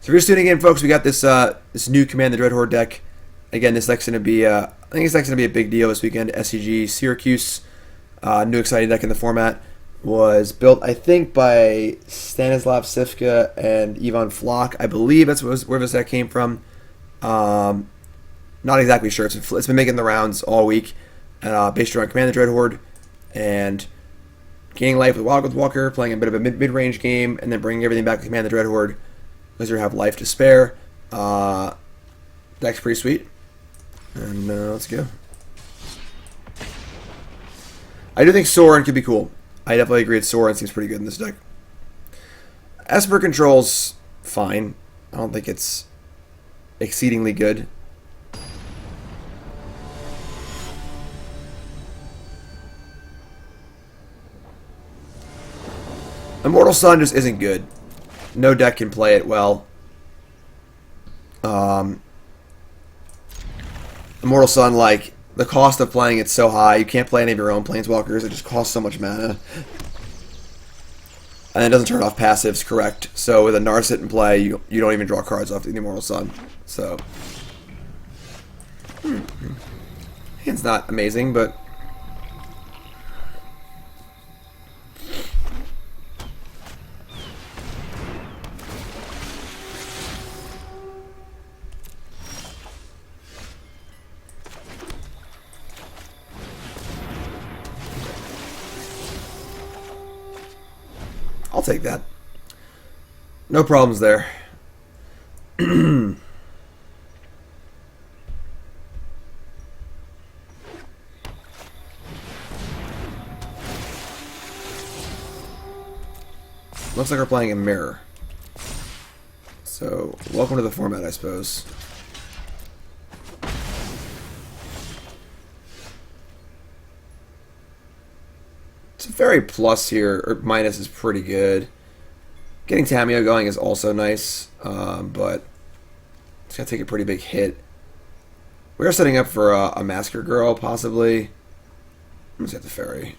So if you're just tuning in, folks, we got this new Command the Dreadhorde deck. Again, this deck's going to be, I think this deck's going to be a big deal this weekend. SCG Syracuse, new exciting deck in the format, was built, I think, by Stanislav Sifka and Ivan Flock. I believe that's where this deck came from. Not exactly sure. It's been making the rounds all week, based around Command the Dreadhorde and gaining life with Wildgrowth Walker, playing a bit of a mid-range game, and then bringing everything back to Command the Dreadhorde. Wizard have life to spare. Deck's pretty sweet. And let's go. I do think Sorin could be cool. I definitely agree that Sorin seems pretty good in this deck. Esper control's fine. I don't think it's exceedingly good. Immortal Sun just isn't good. No deck can play it well. Immortal Sun, like, the cost of playing it's so high. You can't play any of your own Planeswalkers. It just costs so much mana. And it doesn't turn off passives correct. So with a Narset in play, you don't even draw cards off the Immortal Sun. So, hand's not amazing, but I'll take that. No problems there. Looks like we're playing a mirror. So, welcome to the format, I suppose. Teferi plus here, or minus, is pretty good. Getting Tamiyo going is also nice, but it's going to take a pretty big hit. We are setting up for a Massacre Girl, possibly. Let's get Teferi.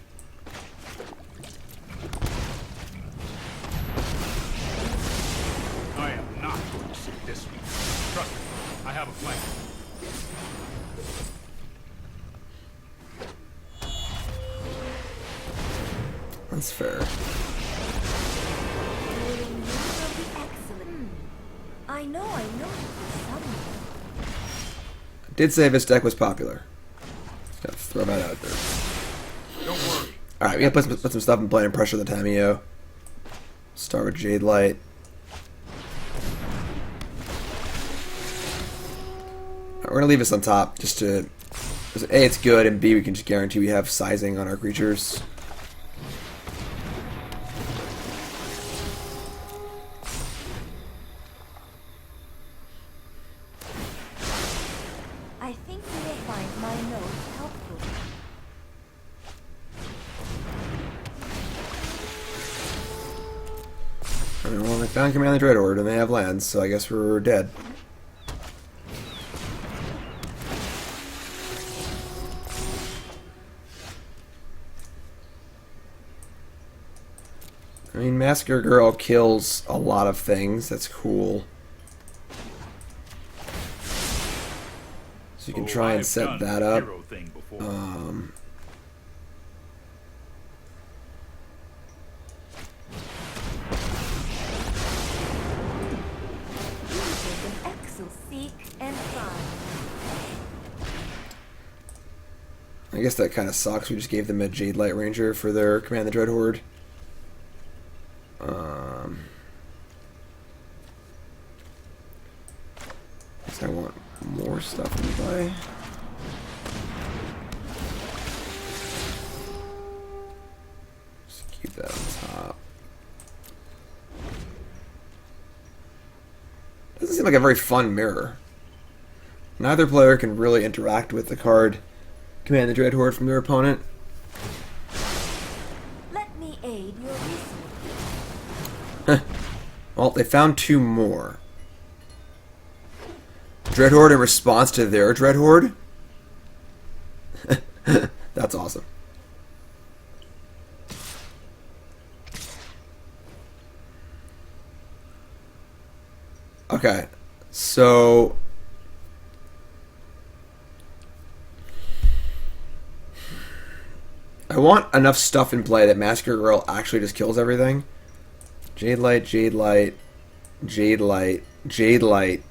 I am not going to see this one. Trust me, I have a plan. That's fair. I know somewhere. I did say this deck was popular. Just gotta throw that out there. Don't worry. Alright, we gotta put some stuff in play and pressure the Tamiyo. Start with Jadelight. We're gonna leave this on top just to, A, it's good, and B, we can just guarantee we have sizing on our creatures. I think you will find my notes helpful. Well, they found Command the Dreadhorde and they have lands, so I guess we're dead. I mean, Massacre Girl kills a lot of things. That's cool. So you can try and set that up. I guess that kind of sucks. We just gave them a Jadelight Ranger for their Command the Dreadhorde. Guess I want more stuff in play. Just keep that on top. Doesn't seem like a very fun mirror. Neither player can really interact with the card Command the Dreadhorde from their opponent. Let me aid your research. Well, they found two more. Dreadhorde in response to their Dreadhorde? That's awesome. Okay, so I want enough stuff in play that Massacre Girl actually just kills everything. Jadelight, Jadelight, Jadelight, Jadelight.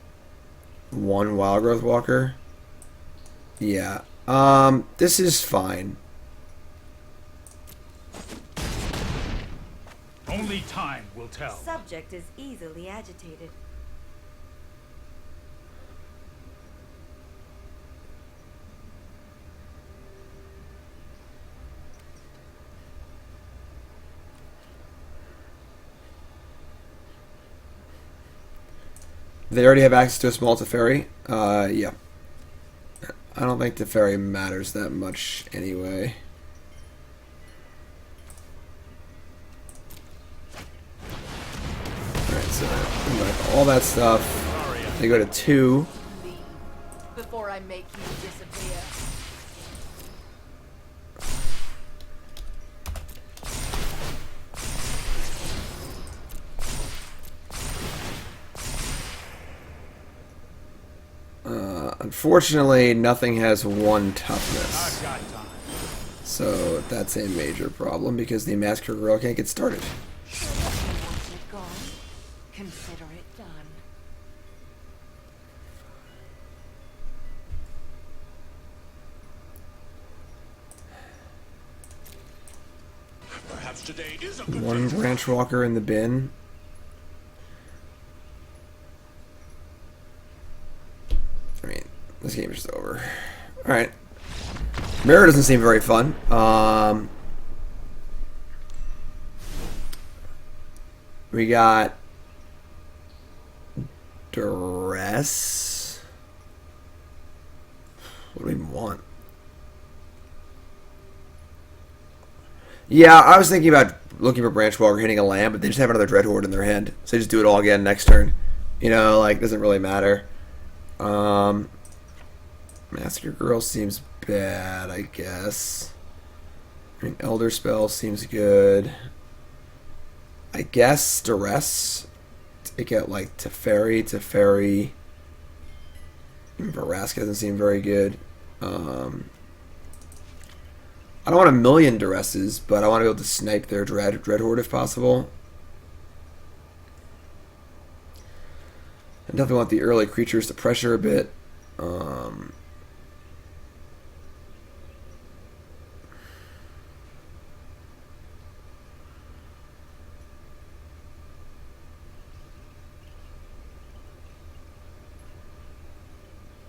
One Wildgrowth Walker. Yeah. This is fine. Only time will tell. Subject is easily agitated. They already have access to a small Teferi. Yeah. I don't think Teferi matters that much anyway. Alright, so like all that stuff. They go to 2. Leave before I make you disappear. Unfortunately, nothing has 1 toughness. I've got time. So that's a major problem because the Massacre Girl can't get started. You want it gone? Consider it done. Perhaps today is a good One day. Branchwalker in the bin. I mean, this game is just over. Alright. Mirror doesn't seem very fun. We got Duress. What do we even want? Yeah, I was thinking about looking for Branchwalker hitting a land, but they just have another Dreadhorde in their hand. So they just do it all again next turn. You know, like, doesn't really matter. Massacre Girl seems bad, I guess. I mean, Elderspell seems good. I guess Duress. Take out, like, Teferi. Vraska doesn't seem very good. I don't want a million Duresses, but I want to be able to snipe their Dreadhorde if possible. I definitely want the early creatures to pressure a bit.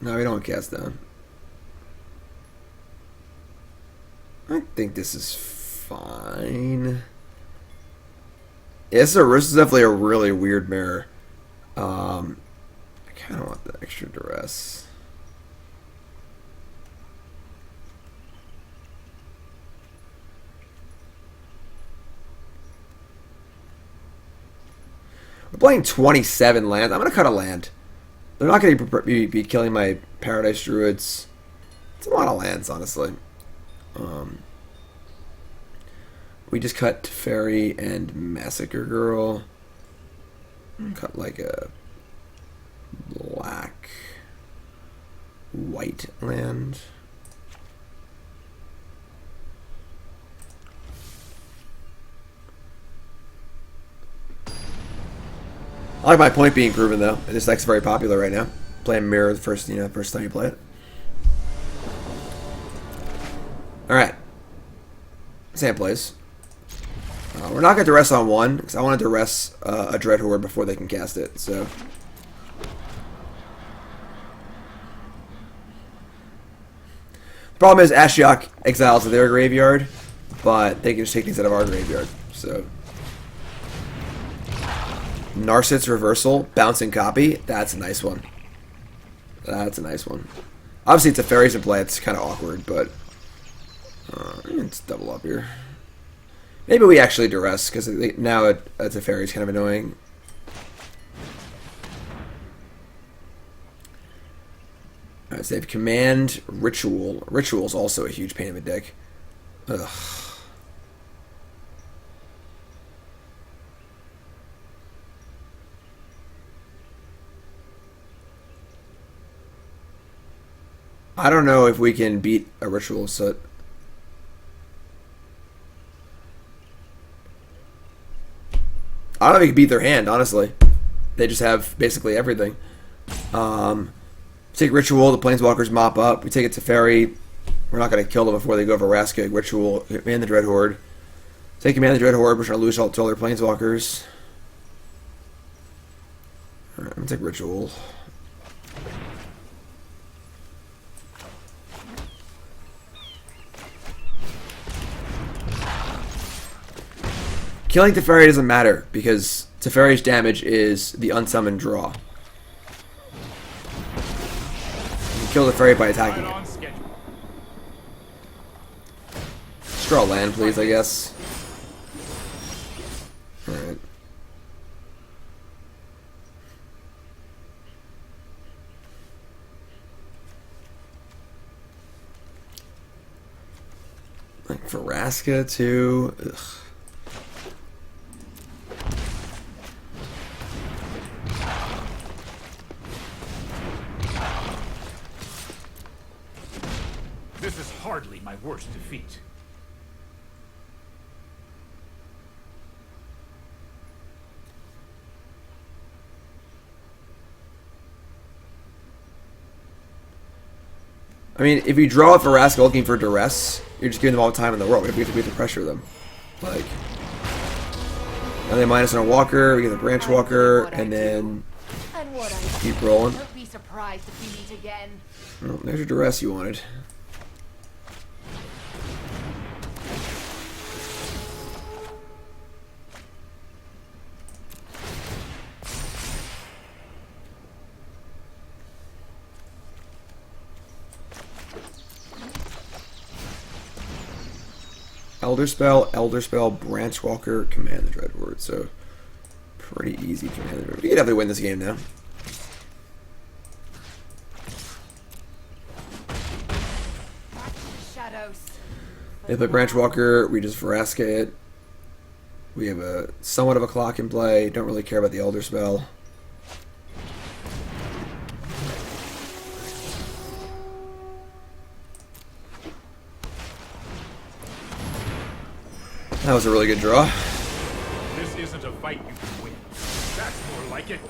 No, we don't cast down. I think this is fine. Yeah, this is definitely a really weird mirror. I kind of want the extra Duress. We're playing 27 lands. I'm going to cut a land. They're not going to be killing my Paradise Druids. It's a lot of lands, honestly. We just cut Teferi and Massacre Girl. Cut like a black white land. I like my point being proven though. This deck's very popular right now. Playing Mirror the first time you play it. All right. Sam plays. We're not going to Duress on 1 because I want to Duress a Dreadhorde before they can cast it. So. The problem is Ashiok exiles to their graveyard, but they can just take things out of our graveyard. So. Narset's Reversal, Bouncing Copy. That's a nice one. That's a nice one. Obviously, it's a Teferi's in play. It's kind of awkward, but let's double up here. Maybe we actually Duress because now a Teferi's kind of annoying. Alright, so they have Command, Ritual. Ritual's also a huge pain in the deck. Ugh. I don't know if we can beat a Ritual of Soot. I don't know if we can beat their hand, honestly. They just have basically everything. Take Ritual, the Planeswalkers mop up. We take it to Teferi. We're not going to kill them before they go for Vraska. Ritual, Command the Dreadhorde. Take Command the Dreadhorde. We're trying to lose all their Planeswalkers. Alright, I'm going to take Ritual. Killing Teferi doesn't matter because Teferi's damage is the unsummoned draw. You kill Teferi by attacking it. Just draw land, please, I guess. Alright. Like Vraska too. Ugh. This is hardly my worst defeat. I mean, if you draw it for Vraska looking for Duress, you're just giving them all the time in the world. We have to pressure them. Like, and then minus on a Walker, we get the Branchwalker, and then keep rolling. Don't be surprised if we meet again. Oh, there's your Duress you wanted. Elderspell, Branchwalker, Command the Dreadhorde. So, pretty easy Command the Dreadhorde. We can definitely win this game now. They play Branchwalker, we just Vraska it. We have a somewhat of a clock in play. Don't really care about the Elderspell. That was a really good draw. This isn't a fight you can win. That's more like it.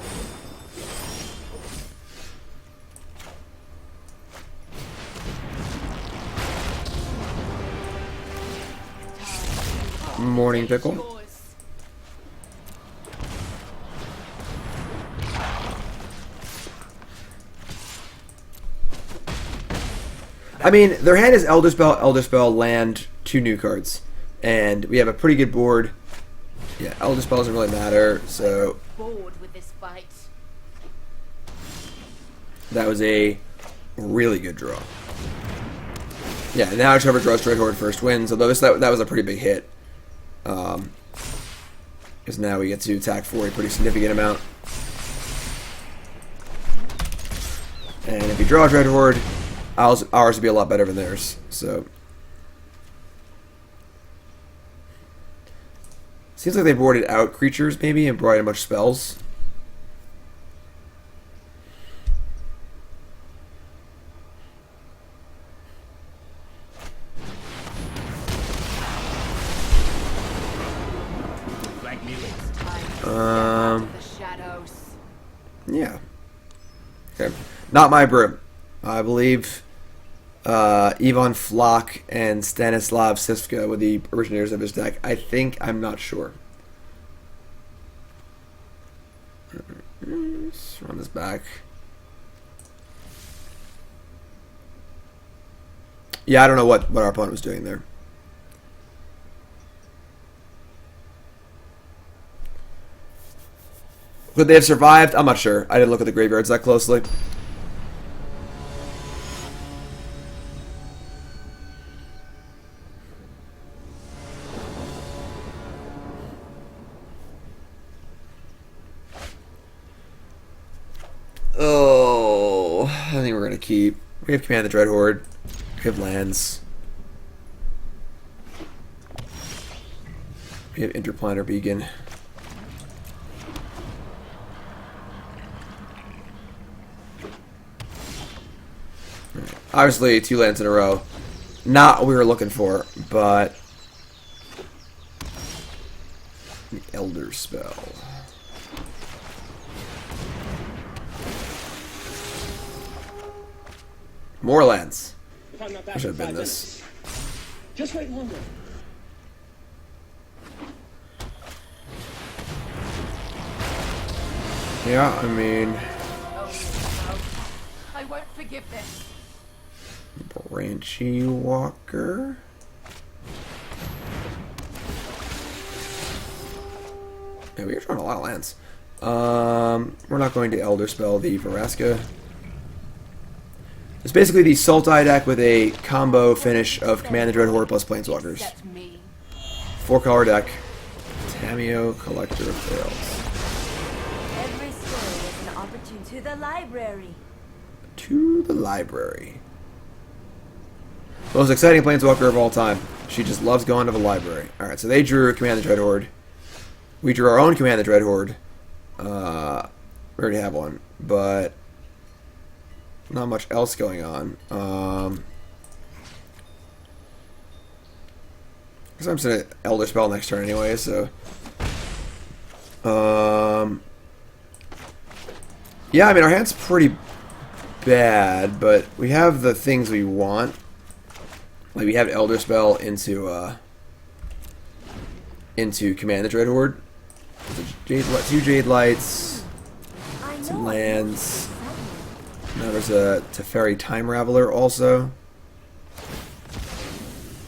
Morning Pickle. I mean, their hand is Elderspell, land, 2 new cards. And we have a pretty good board. Yeah, Elderspell doesn't really matter, so Bored with this fight. that was a really good draw. Yeah, now Trevor draws Dreadhorde first wins, although that was a pretty big hit. Because now we get to attack for a pretty significant amount. And if you draw Dreadhorde, ours would be a lot better than theirs. So seems like they boarded out creatures maybe and brought in a bunch of spells. Yeah. Okay. Not my brew. I believe Ivan Flock and Stanislav Sivka were the originators of his deck. I think. I'm not sure. Let's run this back. Yeah, I don't know what our opponent was doing there. Could they have survived? I'm not sure. I didn't look at the graveyards that closely. Oh, I think we're going to keep. We have Command the Dreadhorde. We have lands. We have Interplanar Beacon. Alright. Obviously, 2 lands in a row. Not what we were looking for, but... Elderspell. More lands. I should have been this. Just wait longer. Yeah, I mean... Oh, no. I won't forgive this. Branchwalker. Yeah, we are drawing a lot of lands. We're not going to Elderspell the Vraska. It's basically the Sultai deck with a combo finish of Command the Dreadhorde plus Planeswalkers. Except me. 4-color deck. Tamiyo, Collector of Tales. Every story is an opportunity to the library. To the library. Most exciting Planeswalker of all time. She just loves going to the library. Alright, so they drew Command the Dreadhorde. We drew our own Command the Dreadhorde. We already have one, but not much else going on. Guess I'm just gonna Elderspell next turn anyway, so. Yeah, I mean, our hand's pretty bad, but we have the things we want. Like, we have Elderspell into Command the Dreadhorde. Two Jade Lights, some lands. Now there's a Teferi Time Raveler also. I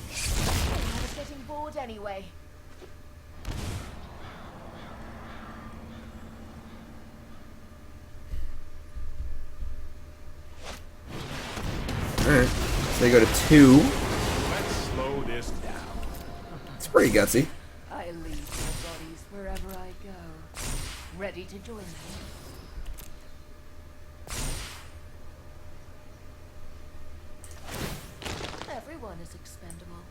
was getting bored anyway. Alright, so they go to 2. Let's slow this down. It's pretty gutsy. I leave their bodies wherever I go. Ready to join them. Everyone is expendable.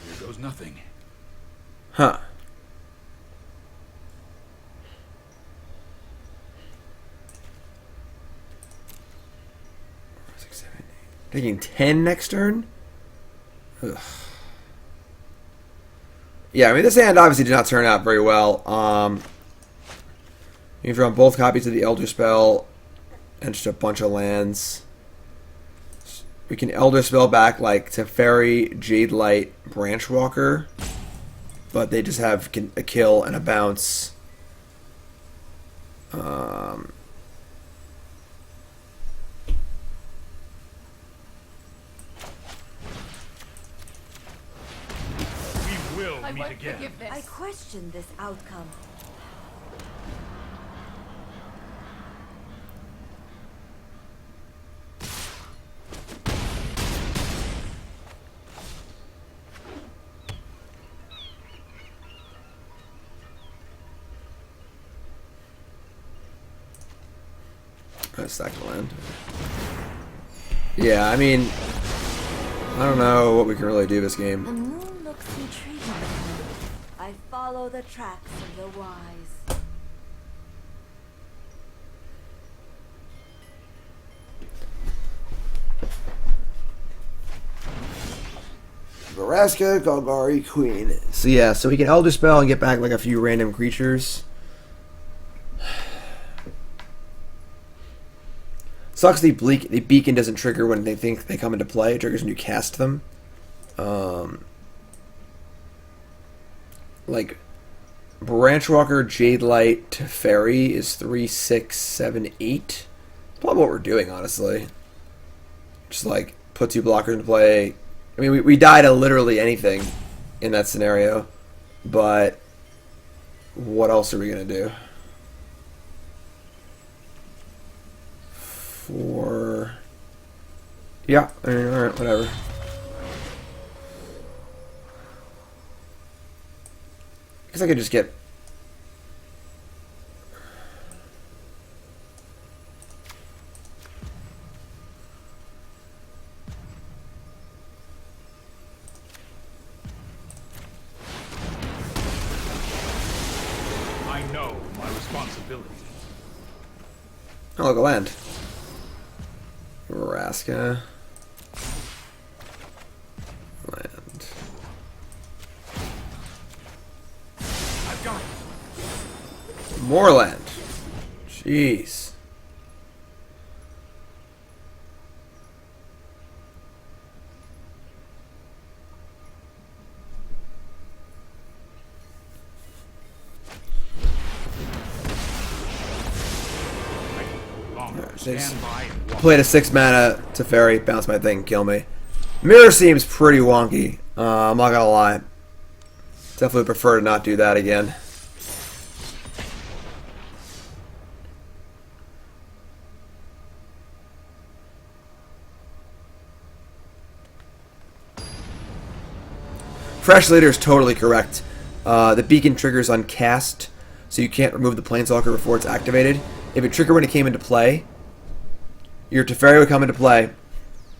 Here goes nothing. Huh. Taking 10 next turn? Ugh. Yeah, I mean, this hand obviously did not turn out very well. You've drawn both copies of the Elderspell and just a bunch of lands. We can Elderspell back like Teferi, Jadelight, Branchwalker, but they just have a kill and a bounce. We will I meet won't again. forgive this. I question this outcome. Second land. Yeah, I mean, I don't know what we can really do this The game. moon looks intriguing. I follow the tracks of the wise. Vraska, Golgari, Queen. So yeah, so we can Elderspell and get back like a few random creatures. Sucks the beacon doesn't trigger when they think they come into play. It triggers when you cast them. Like Branchwalker, Jadelight, Teferi is 3, 6, 7, 8. Probably what we're doing, honestly. Just like put 2 blockers into play. I mean, we die to literally anything in that scenario, but what else are we gonna do? 4. Yeah, I mean, alright, whatever. I guess I could just get... responsibility. Oh, look, a land. Vraska. Land. I've got it. More land. Jeez. Stand by and watch. Played a 6 mana Teferi, bounce my thing, kill me. Mirror seems pretty wonky. I'm not gonna lie. Definitely prefer to not do that again. Fresh Leader is totally correct. The beacon triggers on cast, so you can't remove the Planeswalker before it's activated. If it triggered when it came into play, your Teferi would come into play,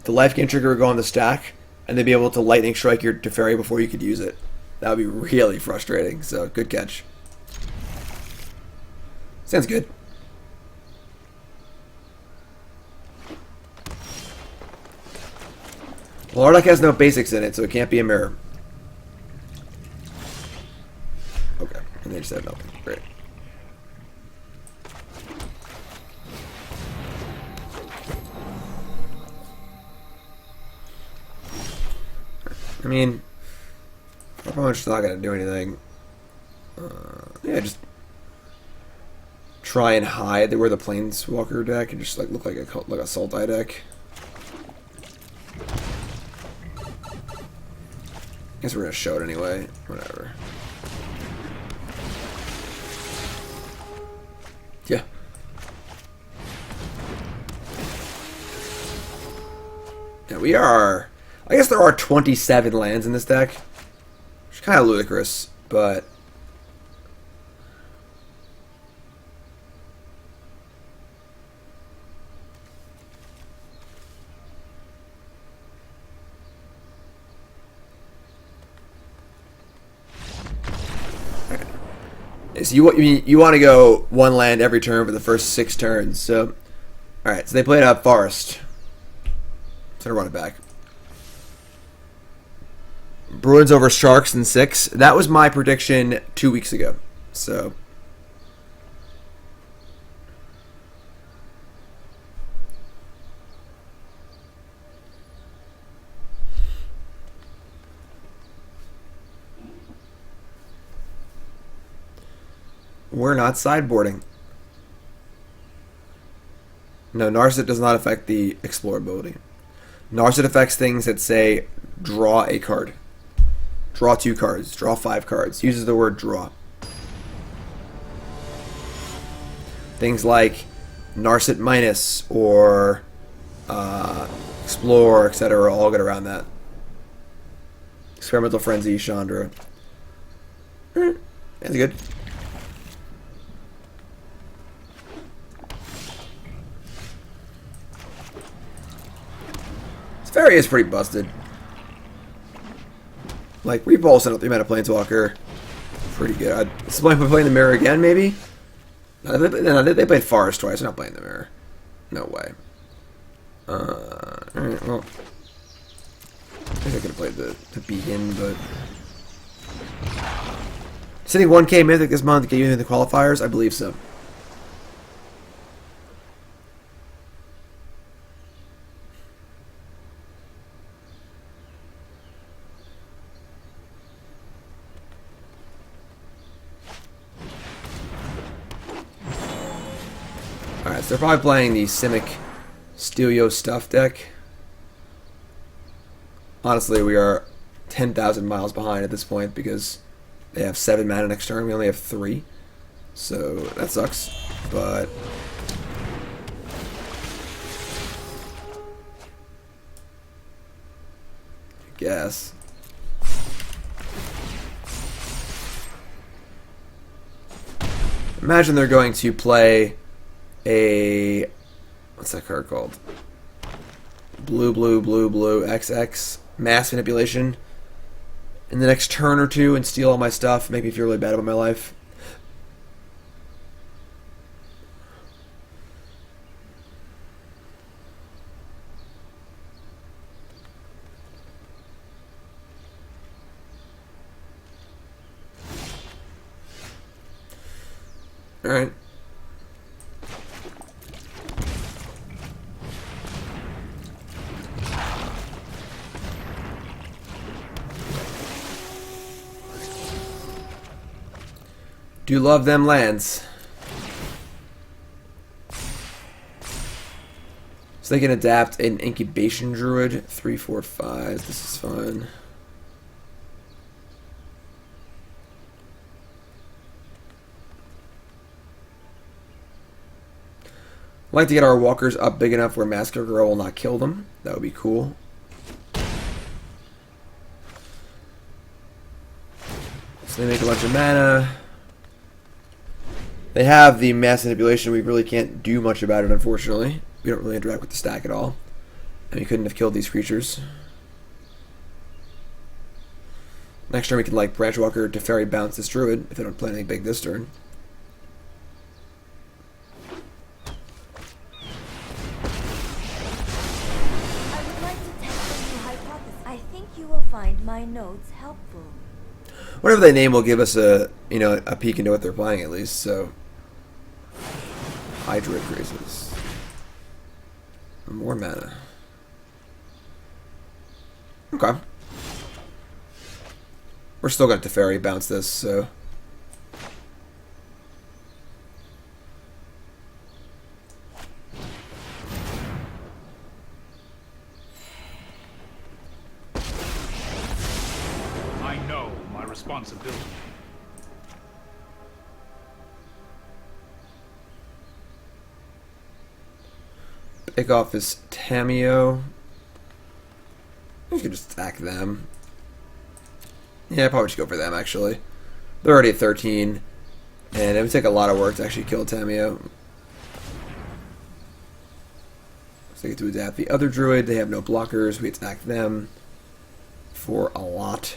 the life gain trigger would go on the stack, and they'd be able to lightning strike your Teferi before you could use it. That would be really frustrating, so good catch. Sounds good. Well, our deck has no basics in it, so it can't be a mirror. Okay, and they just have nothing. Great. I mean, I'm probably just not going to do anything. Yeah, just try and hide where the Planeswalker deck and just like look like a Sultai deck. Guess we're going to show it anyway. Whatever. Yeah. Yeah, we are... I guess there are 27 lands in this deck, which is kind of ludicrous, but... So you want to go one land every turn for the first 6 turns, so... Alright, so they played out Forest. So I run it back. Bruins over Sharks in 6. That was my prediction 2 weeks ago. So. We're not sideboarding. No, Narset does not affect the explorability. Narset affects things that say draw a card. Draw 2 cards. Draw 5 cards. Uses the word draw. Things like Narset minus or Explore, etc. all get around that. Experimental Frenzy, Chandra. That's good. Teferi is pretty busted. Like, Repulse and 3-mana Planeswalker, pretty good. Is somebody playing the mirror again, maybe? No, they played Forest twice. They're not playing the mirror. No way. Alright, well. I think I could have played the Beacon, but... Sitting 1K Mythic this month to get you into the qualifiers? I believe so. Alright, so they're probably playing the Simic Steelio Stuff deck. Honestly, we are 10,000 miles behind at this point because they have 7 mana next turn. We only have 3. So that sucks. But I guess. Imagine they're going to play a... What's that card called? Blue, blue, blue, blue, XX. Mass Manipulation. In the next turn or two and steal all my stuff. Make me feel really bad about my life. Alright. Do love them lands. So they can adapt an Incubation Druid. 3, 4, 5. This is fun. I'd like to get our walkers up big enough where Massacre Girl will not kill them. That would be cool. So they make a bunch of mana. They have the mass manipulation. We really can't do much about it, unfortunately. We don't really interact with the stack at all. And we couldn't have killed these creatures. Next turn we can like Branchwalker, Teferi, bounce this Druid if they don't play anything big this turn. I would like to test a new hypothesis. I think you will find my notes helpful. Whatever they name will give us a a peek into what they're playing at least. So Hydra Graces. More mana. Okay. We're still going to Teferi bounce this, so. I know my responsibility. Pick off this Tamiyo. You can just attack them. Yeah, I'd probably just go for them, actually. They're already at 13. And it would take a lot of work to actually kill Tamiyo. So they get to adapt the other Druid. They have no blockers. We attack them for a lot.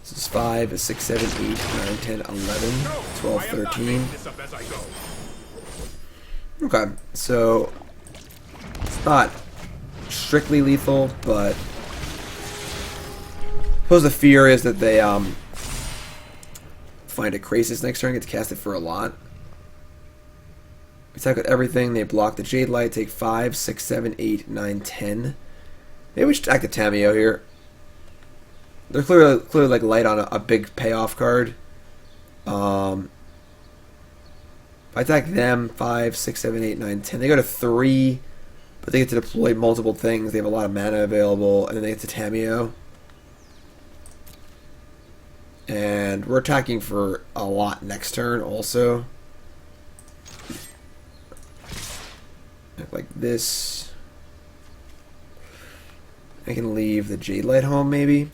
This is 5, 6, 7, 8, 9, 10, 11, 12, 13. Okay, so it's not strictly lethal, but I suppose the fear is that they find a Krasis next turn and get to cast it for a lot. Attack with everything. They block the Jadelight. Take 5, 6, 7, 8, 9, 10. Maybe we should attack the Tamiyo here. They're clearly like light on a big payoff card. If I attack them, 5, 6, 7, 8, 9, 10. They go to 3, but they get to deploy multiple things. They have a lot of mana available, and then they get to Tamiyo. And we're attacking for a lot next turn also. Like this. I can leave the Jadelight home maybe,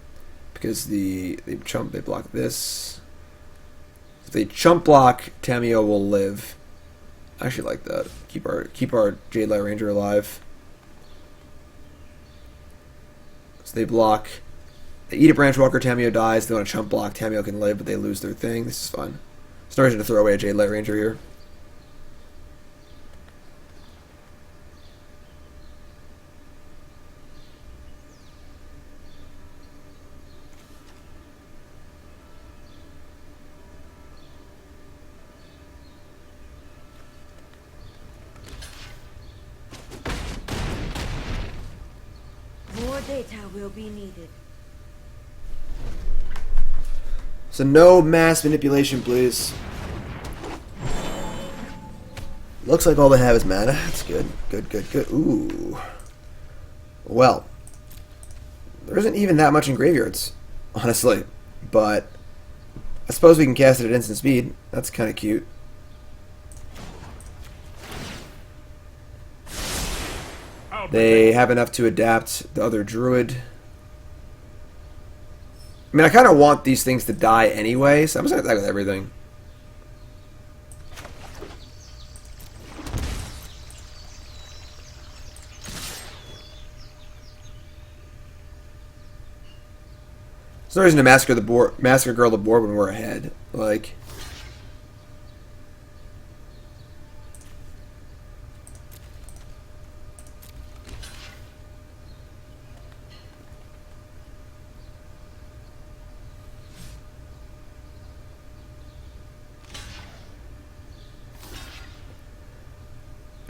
because they block this. If they chump block, Tamiyo will live. I actually like that. Keep our Jadelight Ranger alive. So they block. They eat a Branchwalker, Tamiyo dies. They want to chump block, Tamiyo can live, but they lose their thing. This is fun. There's no reason to throw away a Jadelight Ranger here. More data will be needed. So no mass manipulation, please. Looks like all they have is mana. That's good. Good. Ooh. Well, there isn't even that much in graveyards, honestly. But I suppose we can cast it at instant speed. That's kind of cute. They have enough to adapt the other Druid. I mean, I kind of want these things to die anyway, so I'm just going to attack with everything. There's no reason to Massacre Girl the board when we're ahead. Like...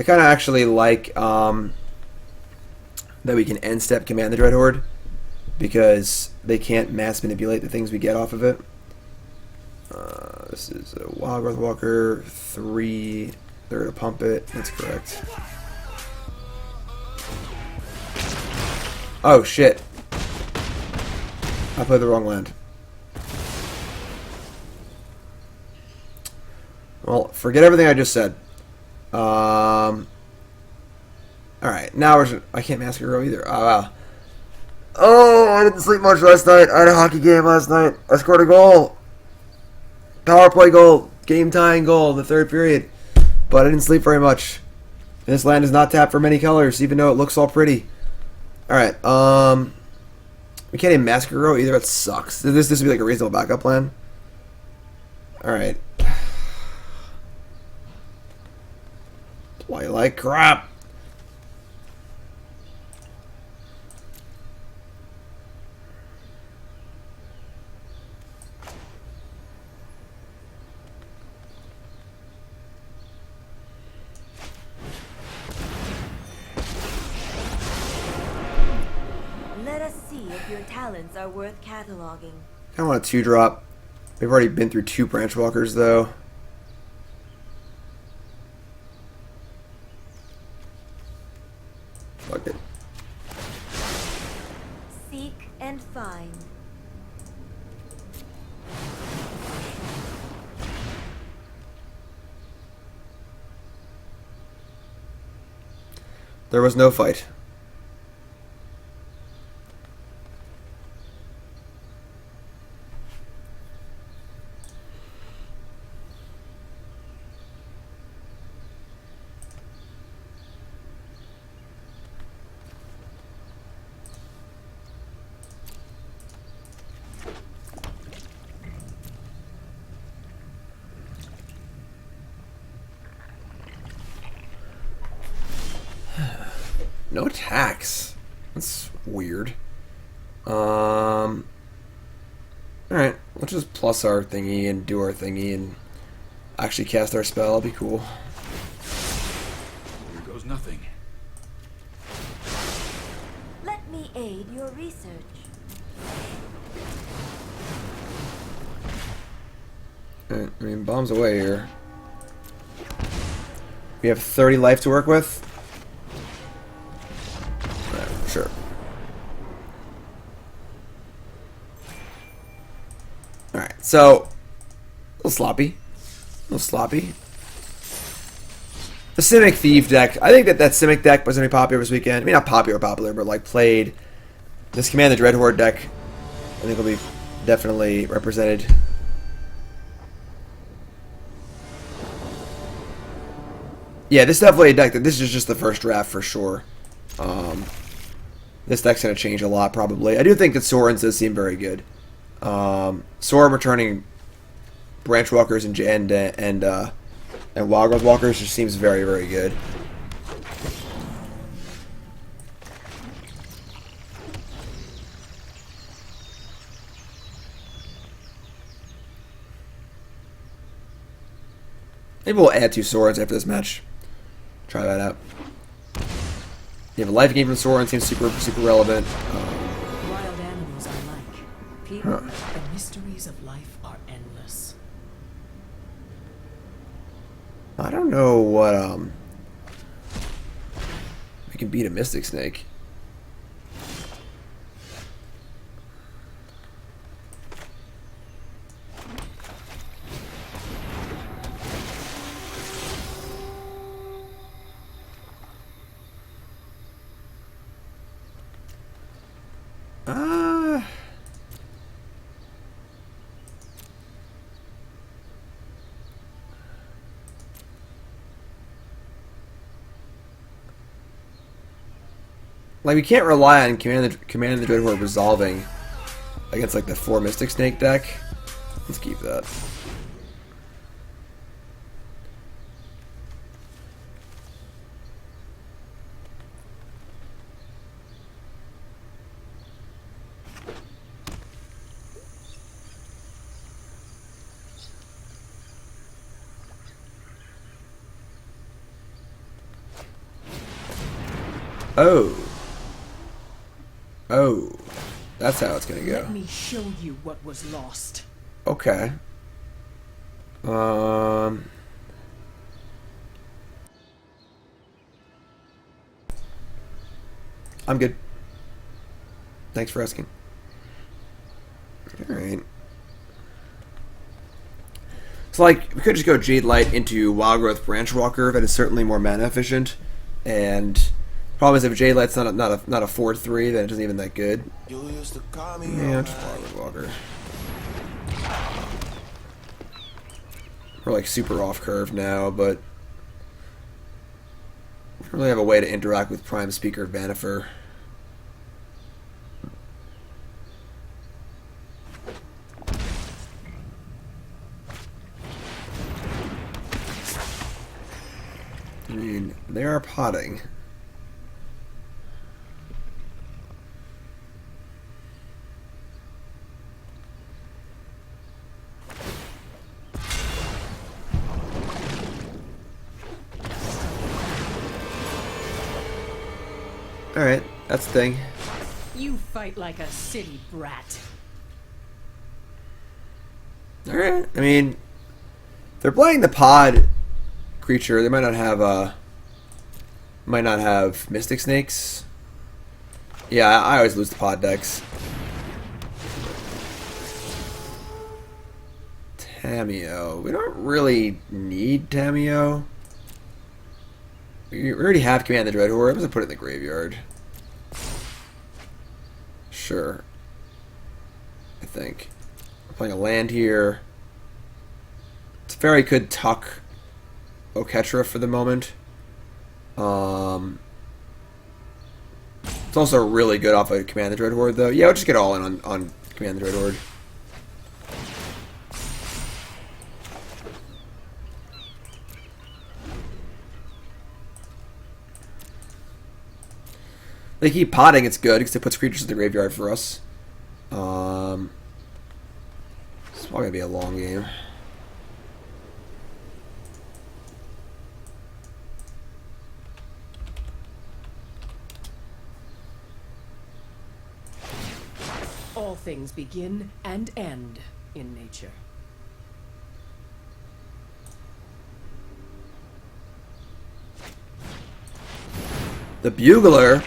I kind of actually like that we can end step Command the Dreadhorde because they can't mass manipulate the things we get off of it. This is a Wildgrowth Walker 3. They're gonna pump it. That's correct. Oh shit! I played the wrong land. Well, forget everything I just said. Alright, now I can't Massacre Girl either. Oh, wow. Oh, I didn't sleep much last night. I had a hockey game last night. I scored a goal. Power play goal. Game tying goal in the third period. But I didn't sleep very much. And this land is not tapped for many colors, even though it looks all pretty. Alright, we can't even Massacre Girl either. That sucks. This would be like a reasonable backup plan. Alright. Why you like crap? Let us see if your talents are worth cataloging. I want a 2-drop. We've already been through 2 Branchwalkers though. Fuck it. Seek and find. There was no fight. No attacks. That's weird. Alright, let's just plus our thingy and do our thingy and actually cast our spell. That'll be cool. Here goes nothing. Let me aid your research. Alright, I mean, bombs away here. We have 30 life to work with. Sure. Alright, so a little sloppy. A little sloppy. The Simic Thief deck. I think that Simic deck was going to be popular this weekend. I mean, not popular, but like played. This Command the Dreadhorde deck, I think will be definitely represented. Yeah, this is definitely a deck that this is just the first draft for sure. This deck's going to change a lot, probably. I do think that Soren's does seem very good. Soren returning Branchwalkers and Wildgrowth Walkers just seems very, very good. Maybe we'll add 2 Sorens after this match. Try that out. You have a life gain from Soren, seems super relevant. Wild animals are like people. The mysteries of life are endless. I don't know what we can beat a Mystic Snake. Like, we can't rely on Command the Dreadhorde resolving against, like, the 4 Mystic Snake deck. Let's keep that. Oh. Oh. That's how it's gonna go. Let me show you what was lost. Okay. I'm good. Thanks for asking. Alright. So, like, we could just go Jadelight into Wildgrowth Branchwalker. That is certainly more mana efficient. And problem is, if Jadelight's not a 4/3, then it isn't even that good. Yeah, just Wildgrowth Walker. We're like super off curve now, but we don't really have a way to interact with Prime Speaker Vanifer. I mean, they are potting. Alright, that's the thing. You fight like a city brat. Alright, I mean, they're playing the pod creature. They might not have Mystic Snakes. Yeah, I always lose the pod decks. Tamiyo. We don't really need Tamiyo. We already have Command the Dreadhorde. I'm going to put it in the graveyard. Sure. I think. We're playing a land here. Teferi could tuck Oketra for the moment. It's also really good off of Command the Dreadhorde, though. Yeah, we'll just get all in on Command the Dreadhorde. They keep potting, it's good, because it puts creatures in the graveyard for us. It's probably going to be a long game. All things begin and end in nature. The Bugler.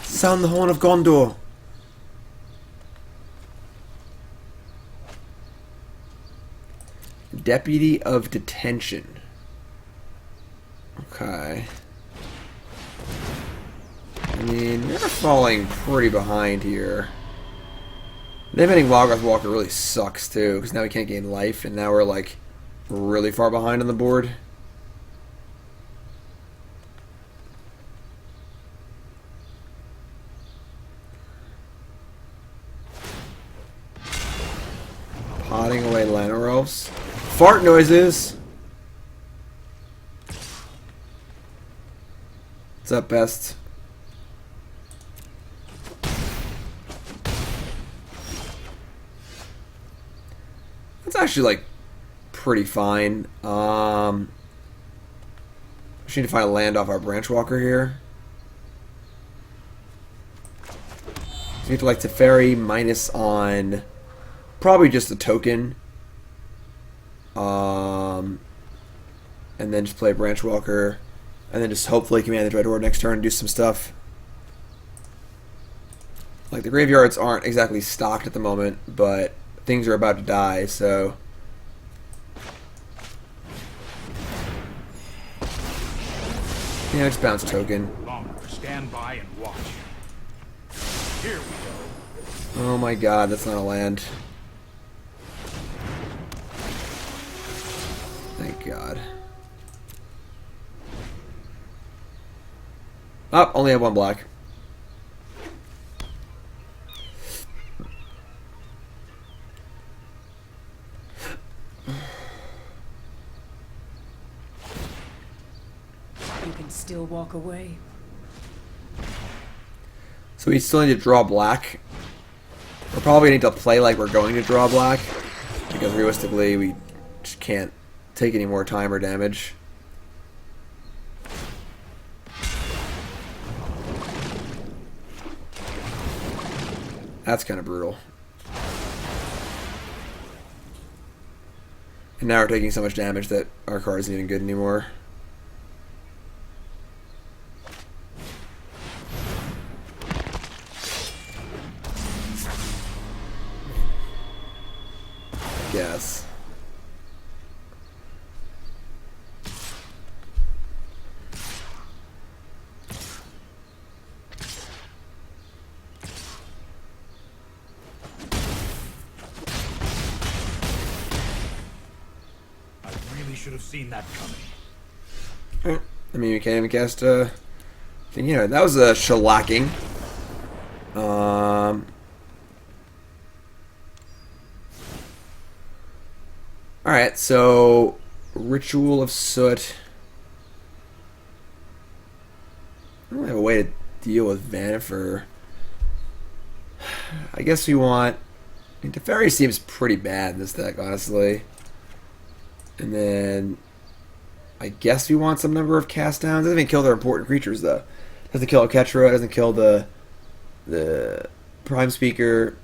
Sound the horn of Gondor. Deputy of Detention. Okay. I mean, they're falling pretty behind here. Them hitting Wildgrowth Walker really sucks too, because now we can't gain life, and now we're like really far behind on the board. Potting away Llanowar Elves. Fart noises! What's up, Best? That's actually, like, pretty fine. Just need to find a land off our Branchwalker here. So we need to, like, Teferi minus on probably just a token. And then just play Branchwalker. And then just hopefully Command the Dreadhorde next turn and do some stuff. Like, the graveyards aren't exactly stocked at the moment, but things are about to die, so yeah, just bounce token. Longer. Stand by and watch. Here we go. Oh my god, that's not a land. Thank god. Oh, only have one black. You can still walk away. So we still need to draw black. We're probably going to need to play like we're going to draw black, because realistically we just can't take any more time or damage. That's kind of brutal. And now we're taking so much damage that our card isn't even good anymore. Yes. Should have seen that coming. I mean, we can't even cast a thing here. That was a shellacking. Alright, so Ritual of Soot. I don't have a way to deal with Vanifer. I guess we want... I mean, Teferi seems pretty bad in this deck, honestly. And then I guess we want some number of cast downs. Doesn't even kill their important creatures though. Doesn't kill Oketra, doesn't kill the Prime Speaker.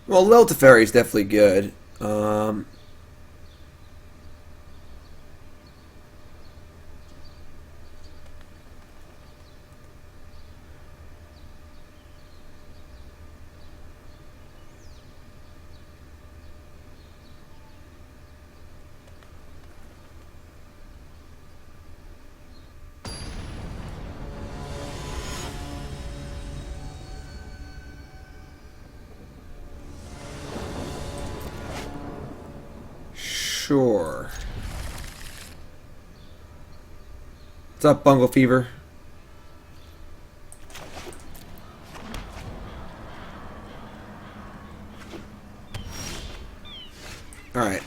Well, Lil Teferi is definitely good. Sure. What's up, Bungle Fever? Alright.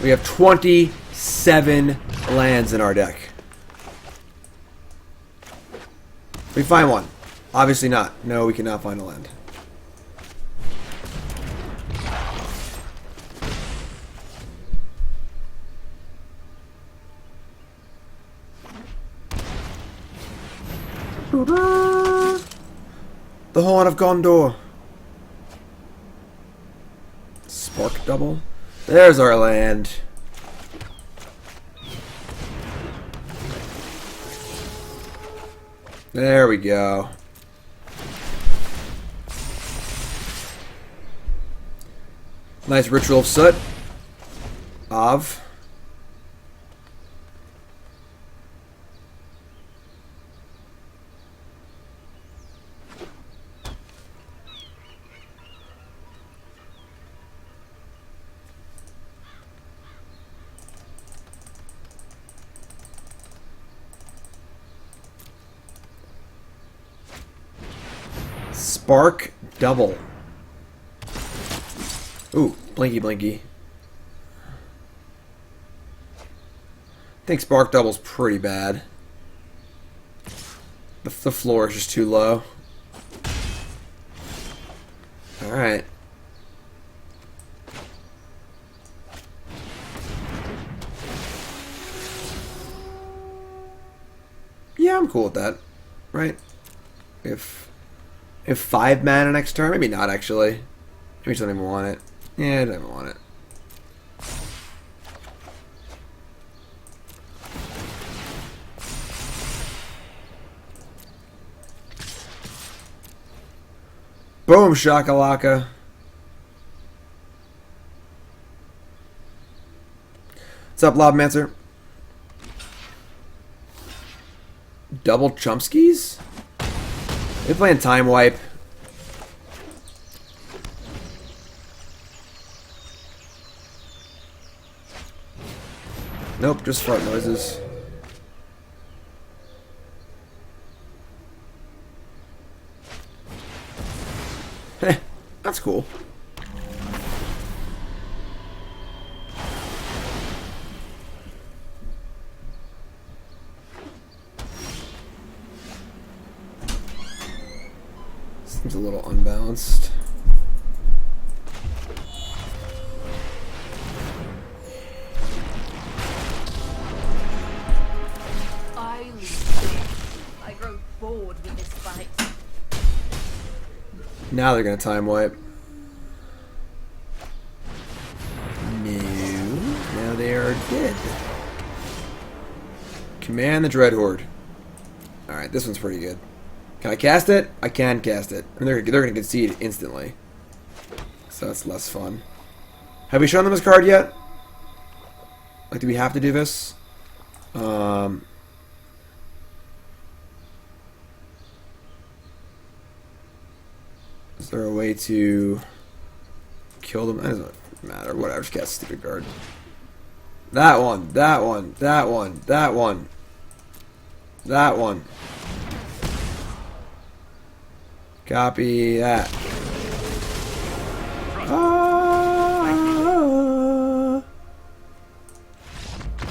We have 27 lands in our deck. We find one. Obviously not. No, we cannot find a land. The Horn of Gondor. Spark double. There's our land. There we go. Nice Ritual of Soot. Spark double. Ooh, blinky blinky. I think Spark double's pretty bad. The floor is just too low. Alright. Yeah, I'm cool with that. Right? If 5 mana next turn, maybe not actually. Maybe I just don't even want it. Yeah, I don't even want it. Boom shakalaka. What's up, Lobmancer? Double Chumskies? They're playing Time Wipe. Nope, just fart noises. Heh, that's cool. Now they're going to time wipe. No. Now they are dead. Command the Dreadhorde. Alright, this one's pretty good. Can I cast it? I can cast it. I mean, they're going to concede instantly. So that's less fun. Have we shown them this card yet? Like, do we have to do this? Is there a way to kill them? It doesn't matter. Whatever. Just cast a stupid card. That one. That one. That one. That one. That one. Copy that.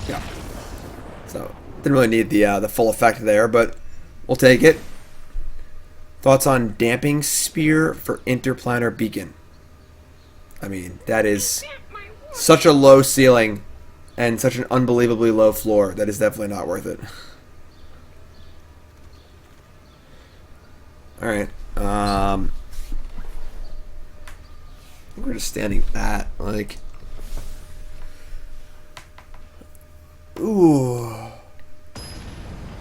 Yeah. So didn't really need the full effect there, but we'll take it. Thoughts on Damping Spear for Interplanar Beacon? I mean, that is such a low ceiling and such an unbelievably low floor. That is definitely not worth it. Alright. We're just standing pat. Like. Ooh.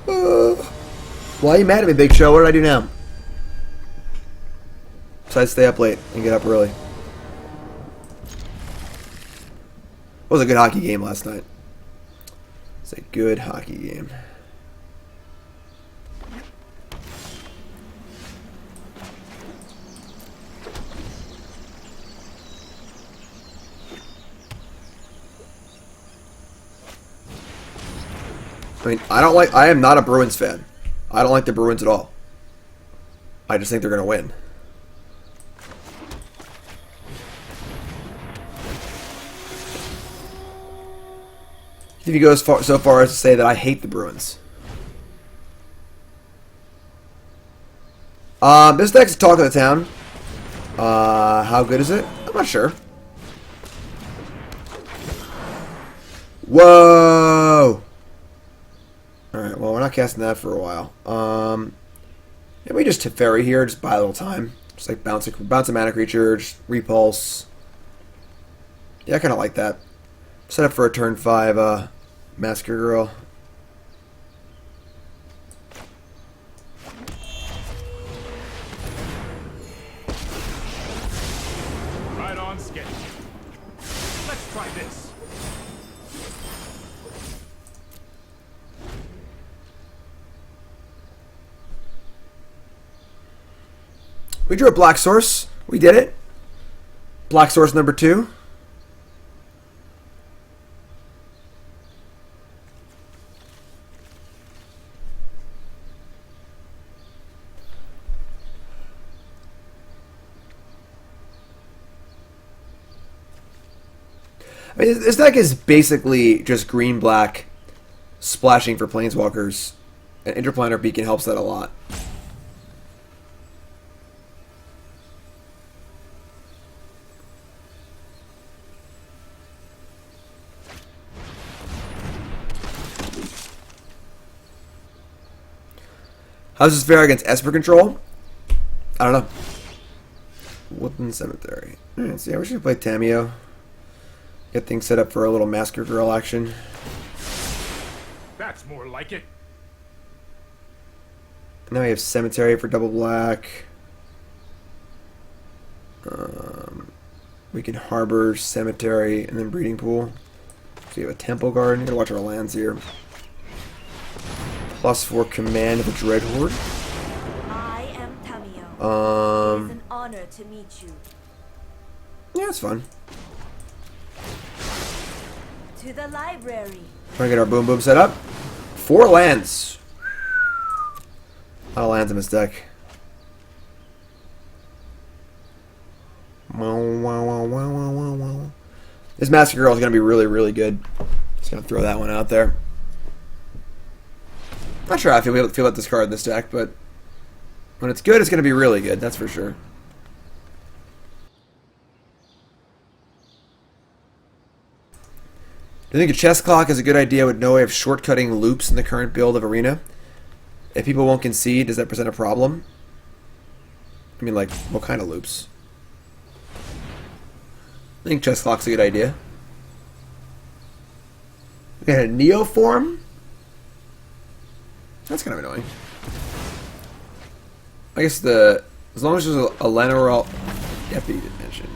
Why are you mad at me, Big Show? What did I do now? Besides stay up late and get up early. It was a good hockey game last night. It's a good hockey game. I mean, I am not a Bruins fan. I don't like the Bruins at all. I just think they're going to win. If he goes so far as to say that I hate the Bruins. This deck's talk of the town. How good is it? I'm not sure. Whoa! Alright, well, we're not casting that for a while. Maybe we just Teferi here, just buy a little time. Just like bounce a mana creature, just repulse. Yeah, I kind of like that. Set up for a turn 5 Massacre Girl. Right on schedule. Let's try this. We drew a Black Source. We did it. Black Source number 2. I mean, this deck is basically just green-black splashing for Planeswalkers, and Interplanar Beacon helps that a lot. How does this fare against Esper Control? I don't know. Woodland Cemetery. Alright, so yeah, we should play Tamiyo. Get things set up for a little Massacre Girl action. That's more like it. Now we have Cemetery for double black. We can Harbor, Cemetery, and then Breeding Pool. So we have a Temple Garden. Gotta watch our lands here. +4 Command the Dreadhorde. I am Tamiyo. It is an honor to meet you. Yeah, it's fun. To the library. Trying to get our boom boom set up. 4 lands. A lot of lands in this deck. This Massacre Girl is going to be really, really good. Just going to throw that one out there. Not sure how I feel about this card in this deck, but when it's good, it's going to be really good. That's for sure. Do you think a chess clock is a good idea with no way of shortcutting loops in the current build of Arena? If people won't concede, does that present a problem? I mean, like, what kind of loops? I think chest clock's a good idea. We got a Neo form. That's kind of annoying. I guess as long as there's a Lenore Deputy Dimension.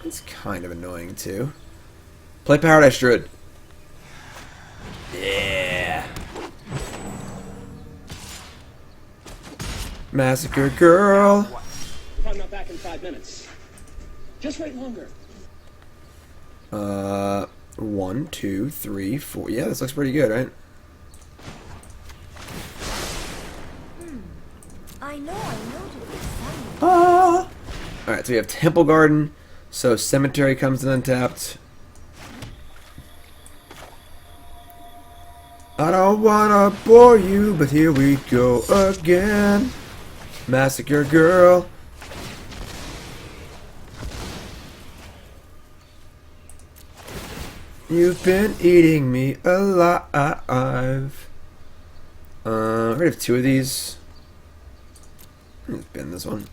It's kind of annoying too. Play Paradise Druid. Yeah. Massacre Girl. If I'm not back in 5 minutes, just wait longer. 1, 2, 3, 4. Yeah, this looks pretty good, right? I know to be excited. Ah. Alright, so we have Temple Garden. So Cemetery comes in untapped. I don't wanna bore you, but here we go again. Massacre Girl. You've been eating me alive. I already have 2 of these. Let's bin this one.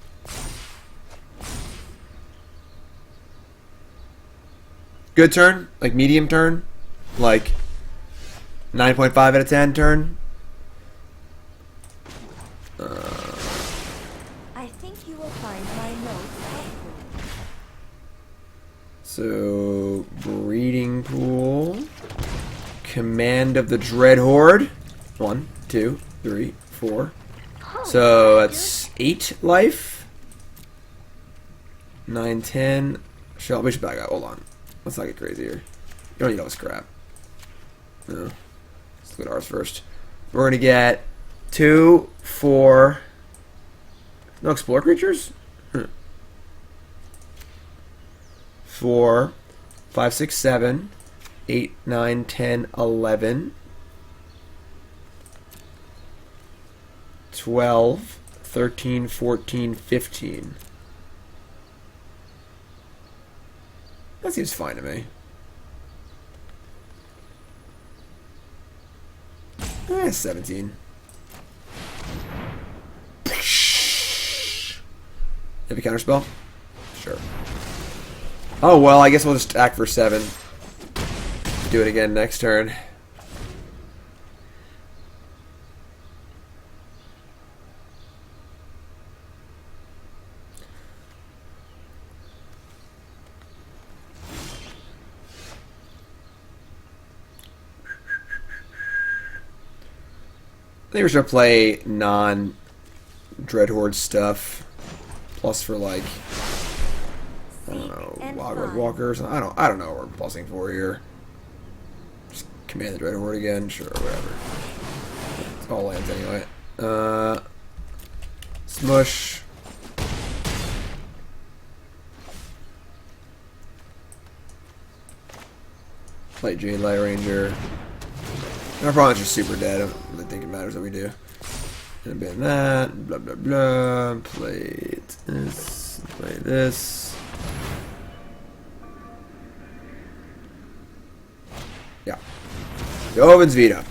Good turn, like medium turn, like 9.5 out of 10 turn. I think you will find my notes helpful. So, breeding pool, Command of the Dreadhorde. 1, 2, 3, 4. So that's 8 life. 9, 10. We should back up. Hold on. Let's not get crazy here. You don't need all this crap. No. Let's look at ours first. We're going to get 2, 4. No explore creatures? 4, 5, 6, 7, 8, 9, 10, 11, 12, 13, 14, 15. That seems fine to me. 17. Have a counterspell? Sure. Oh, well, I guess we'll just act for 7. Do it again next turn. I think we're going to play non-Dreadhorde stuff. Plus for, like, I don't know, Wildgrowth Walker or something. I don't know what we're plusing for here. Just Command the Dreadhorde again, sure, whatever. It's all lands anyway. Smush. Play Jadelight Ranger. Our opponent's just super dead. I don't really think it matters what we do. Gonna ban that. Blah blah blah. Play this. Play this. Yeah. Joven's Veto.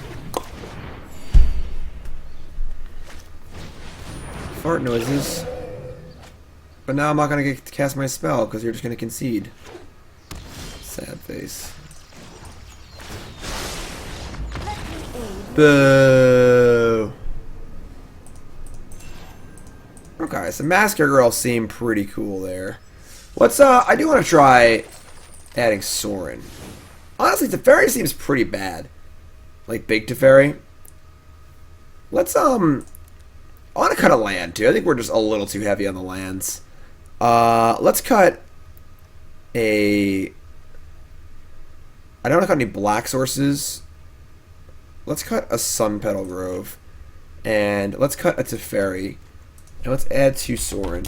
Fart noises. But now I'm not gonna get to cast my spell because you're just gonna concede. Sad face. Boo. Okay, so Massacre Girl seemed pretty cool there. Let's I do want to try adding Sorin. Honestly, Teferi seems pretty bad. Like big Teferi. Let's I want to cut a land too. I think we're just a little too heavy on the lands. Let's cut a I don't want to cut any black sources. Let's cut a Sunpetal Grove. And let's cut a Teferi. And let's add 2 Sorin.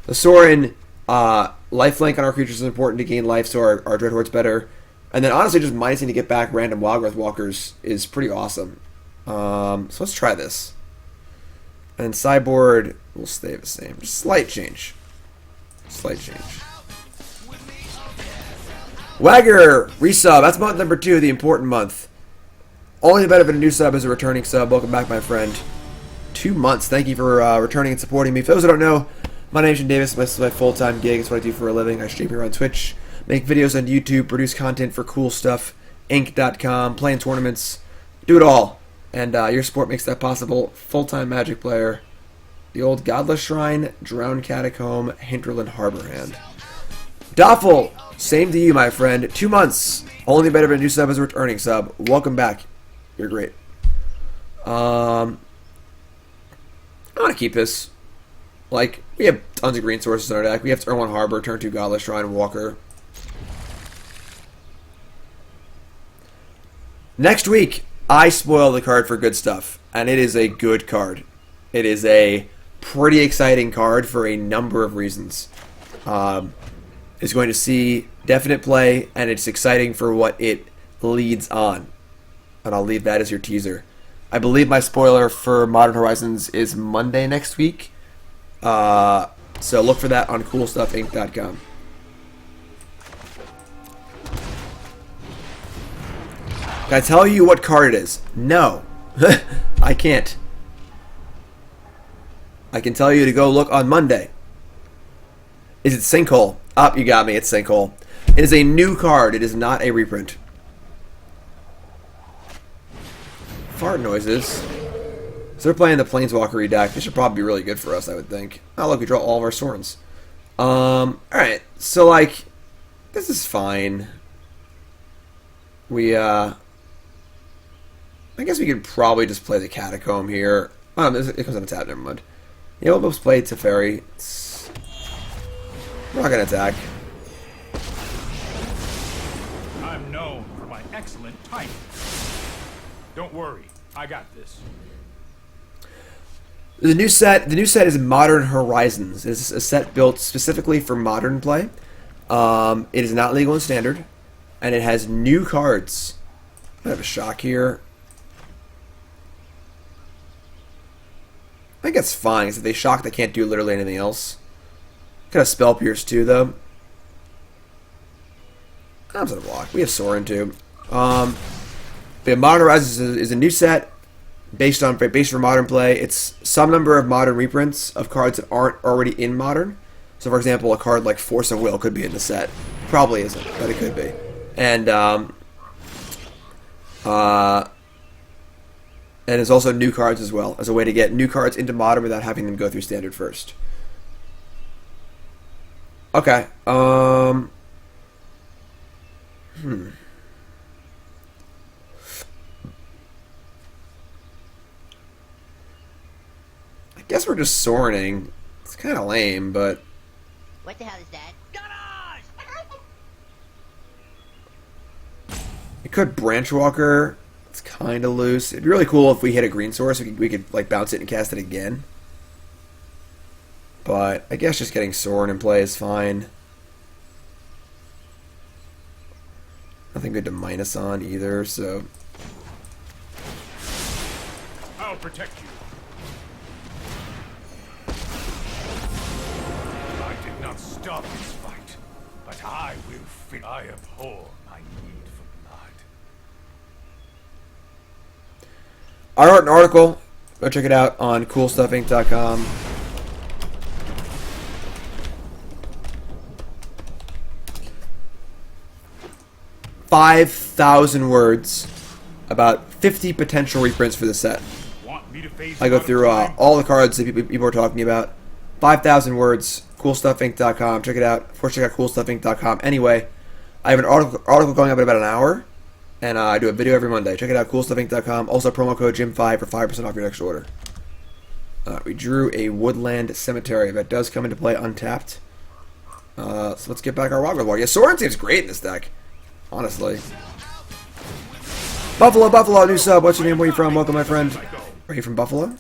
The Sorin, lifelink on our creatures is important to gain life, so our Dreadhorde's better. And then honestly, just minusing to get back random Wildgrowth Walkers is pretty awesome. So let's try this. And Sideboard will stay the same. Just slight change. Slight change. Wagger, resub. That's month number 2, the important month. Only the benefit of a new sub is a returning sub. Welcome back, my friend. 2 months. Thank you for returning and supporting me. For those who don't know, my name is Shane Davis. This is my full-time gig. It's what I do for a living. I stream here on Twitch, make videos on YouTube, produce content for cool stuff, Inc.com, play in tournaments, do it all. And your support makes that possible. Full-time Magic player. The old Godless Shrine, Drowned Catacomb, Hinterland Harbor hand. Doffel, same to you, my friend. 2 months. Only better than a new sub as a returning sub. Welcome back. You're great. I want to keep this. Like, we have tons of green sources in our deck. We have Turn 1 Harbor, Turn 2 Godless Shrine, Walker. Next week, I spoil the card for good stuff. And it is a good card. It is a pretty exciting card for a number of reasons. It's going to see definite play, and it's exciting for what it leads on. And I'll leave that as your teaser. I believe my spoiler for Modern Horizons is Monday next week. So look for that on CoolStuffInc.com. Can I tell you what card it is? No. I can't. I can tell you to go look on Monday. Is it Sinkhole? Ah, you got me. It's Sinkhole. It is a new card. It is not a reprint. Fart noises. So they're playing the Planeswalker deck. This should probably be really good for us, I would think. Oh, look, we draw all of our Sorns. Alright. So, like, this is fine. I guess we could probably just play the Catacomb here. Oh, it comes on a tap, never mind. Yeah, we'll just play Teferi. We're not going to attack. I'm known for my excellent timing. Don't worry, I got this. The new set is Modern Horizons. It's a set built specifically for modern play. It is not legal in Standard, and it has new cards. I have a shock here. I think that's fine, because if they shock, they can't do literally anything else. Could have Spell Pierce too, though. I'm gonna block. We have Sorin too. But Modern Horizons is a new set based for modern play. It's some number of modern reprints of cards that aren't already in modern. So, for example, a card like Force of Will could be in the set. Probably isn't, but it could be. And there's also new cards as well, as a way to get new cards into modern without having them go through Standard first. Okay. I guess we're just Sorening. It's kind of lame, but... What the hell is that? It could Branchwalker. It's kind of loose. It'd be really cool if we hit a green source. We could like bounce it and cast it again. But I guess just getting Sorin in play is fine. Nothing good to minus on either, so... I'll protect you. I did not stop this fight, but I will fit. I abhor my need for blood. I wrote an article. Go check it out on CoolStuffInc.com. $5,000 words about 50 potential reprints for the set. Want me to phase I go out of through time? all the cards that people are talking about. 5,000 words. CoolStuffInc.com. Check it out. Of course, check out CoolStuffInc.com. Anyway, I have an article going up in about an hour, and I do a video every Monday. Check it out. CoolStuffInc.com. Also, promo code Jim5 for 5% off your next order. We drew a Woodland Cemetery that does come into play untapped. So let's get back our Wildgrowth Walker. Yeah, Sorin seems great in this deck. Honestly. Buffalo, new sub. What's your name? Where you from? Welcome, my friend. Are you from Buffalo?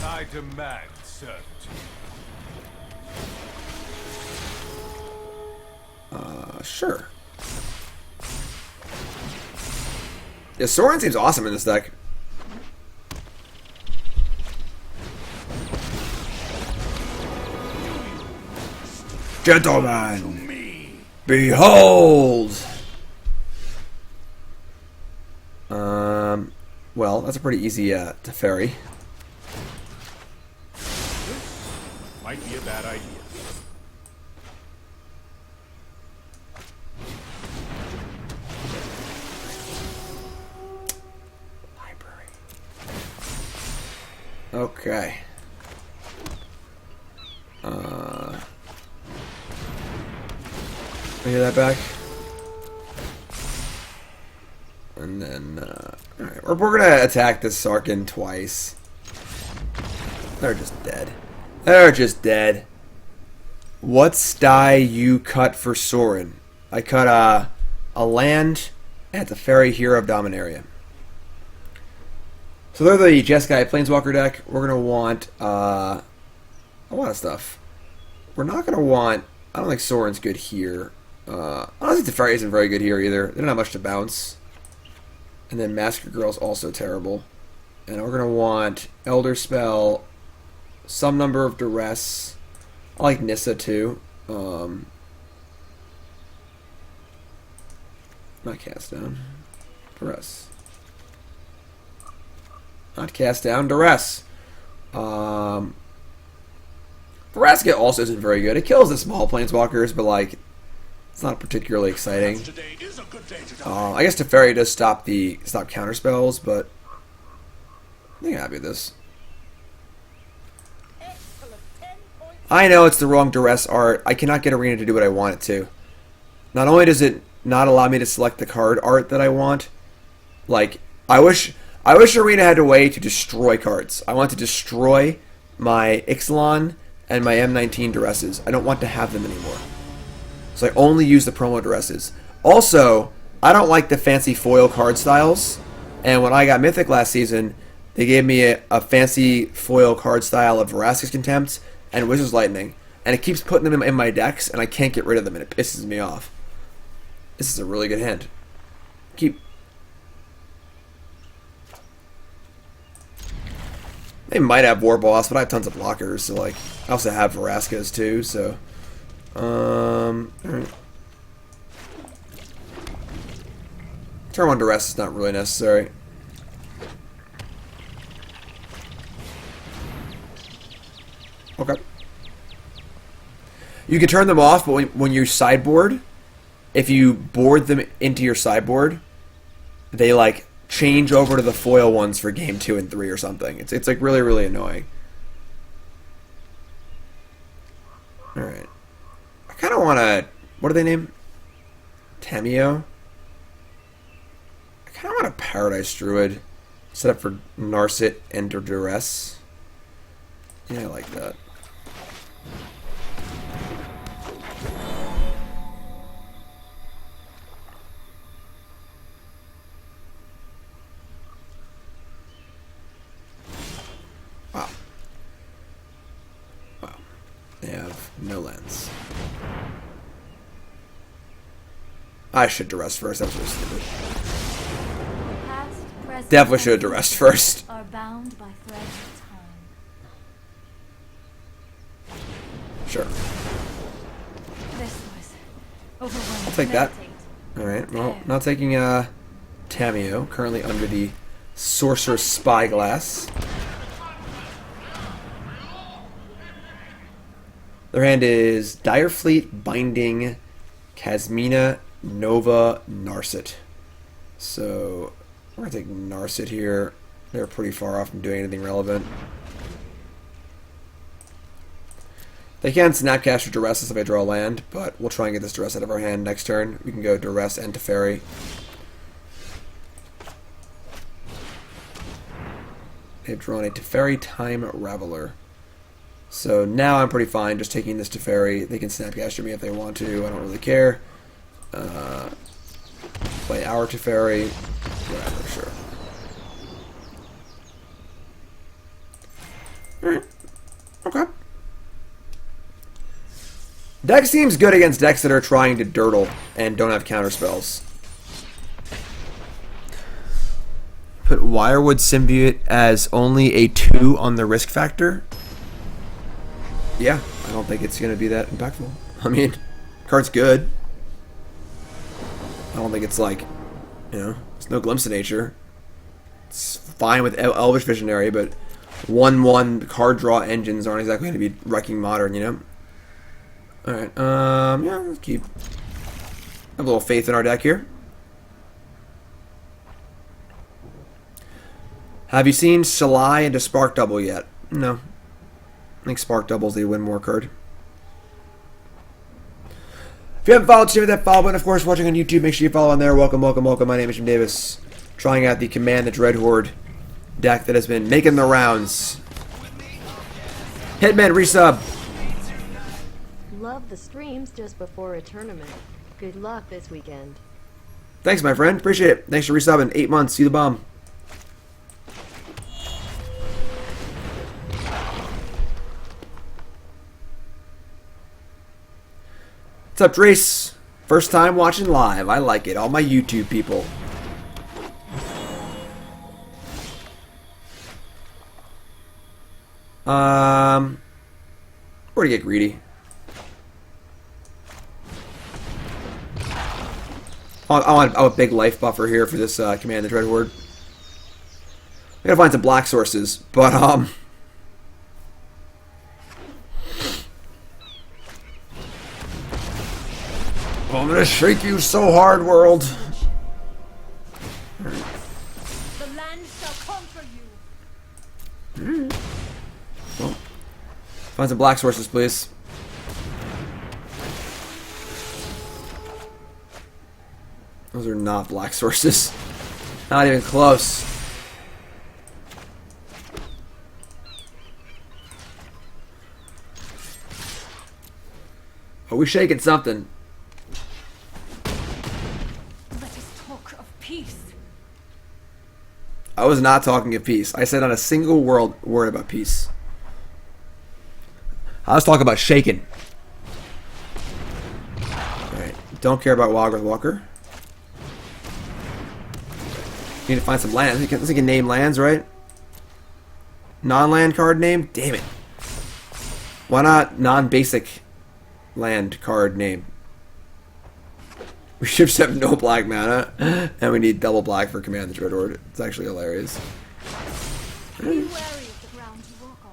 I demand certainty. Sure. Yeah, Sorin seems awesome in this deck. Gentlemen, behold! Well, that's a pretty easy Teferi. Might be a bad idea. Library. Okay. Hear that back? And then, alright, we're gonna attack this Sarkin twice. They're just dead. They're just dead. What's die you cut for Sorin? I cut a land at the Teferi Hero of Dominaria. So they're the Jeskai Planeswalker deck. We're gonna want a lot of stuff. We're not gonna want. I don't think Sorin's good here. I don't think Teferi isn't very good here either. They don't have much to bounce. And then Massacre Girl's also terrible. And we're gonna want Elderspell, some number of Duress. I like Nissa too. Not cast down. Duress. Not cast down. Duress. Vraska also isn't very good. It kills the small planeswalkers, but like it's not particularly exciting. I guess Teferi does stop counter spells, but I think I'm happy with this. I know it's the wrong Duress art. I cannot get Arena to do what I want it to. Not only does it not allow me to select the card art that I want, like I wish Arena had a way to destroy cards. I want to destroy my Ixalan and my M19 Duresses. I don't want to have them anymore. So I only use the promo Duresses. Also, I don't like the fancy foil card styles. And when I got Mythic last season, they gave me a fancy foil card style of Vraska's Contempt and Wizard's Lightning. And it keeps putting them in my decks, and I can't get rid of them, and it pisses me off. This is a really good hand. They might have War Boss, but I have tons of blockers, so like I also have Vraskas too, so alright. Turn 1 Duress is not really necessary. Okay. You can turn them off, but when you sideboard, if you board them into your sideboard, they like change over to the foil ones for game 2 and 3 or something. It's like really, really annoying. Alright. I kind of want to... What do they name? Tamiyo? I kind of want a Paradise Druid set up for Narset and Duress. Yeah, I like that. Wow. Wow. They have no lands. I should Duress first. That's really stupid. Past, present, Definitely should have Duress first. are bound by threads of time. Sure. This was overwhelming. I'll take that. Alright, well, not taking Tamiyo, currently under the Sorcerer's Spyglass. Their hand is Direfleet, Binding, Kasmina, Nova, Narset. So, we're going to take Narset here. They're pretty far off from doing anything relevant. They can Snapcaster Duress if I draw a land, but we'll try and get this Duress out of our hand next turn. We can go Duress and Teferi. They've drawn a Teferi Time Raveler. So now I'm pretty fine just taking this Teferi. They can Snapcaster me if they want to. I don't really care. Play our Teferi. Whatever, sure. Alright. Okay. Deck seems good against decks that are trying to dirtle and don't have counterspells. Put Wirewood Symbiote as only a 2 on the risk factor. Yeah, I don't think it's going to be that impactful. I mean, card's good. I don't think it's like, you know, it's no Glimpse of Nature. It's fine with Elvish Visionary, but 1/1 card draw engines aren't exactly going to be wrecking Modern, you know? Alright, yeah, let's keep... have a little faith in our deck here. Have you seen Shalai into Spark Double yet? No. I think Spark Double's the win more card. If you haven't followed, hit that follow button. Of course, watching on YouTube, make sure you follow on there. Welcome, welcome, welcome. My name is Jim Davis. Trying out the Command the Dreadhorde deck that has been making the rounds. Hitman, resub. Love the streams just before a tournament. Good luck this weekend. Thanks, my friend. Appreciate it. Thanks for resubbing. 8 months. See the bomb. What's up, Trace? First time watching live. I like it. All my YouTube people. Where to get greedy? I want a big life buffer here for this Command the Dreadhorde. We gotta find some black sources, but I'm gonna shake you so hard, world. The land shall conquer you. Well, find some black sources, please. Those are not black sources. Not even close. Are we shaking something? Let us talk of peace. I was not talking of peace. I said not a single word about peace. I was talking about shaking. Alright. Don't care about Wildgrowth Walker. Need to find some lands. I think you can name lands, right? Non-land card name? Damn it. Why not non-basic land card name? We should just have no black mana, and we need double black for Command the Dreadhorde. It's actually hilarious. Be wary of the ground you walk on.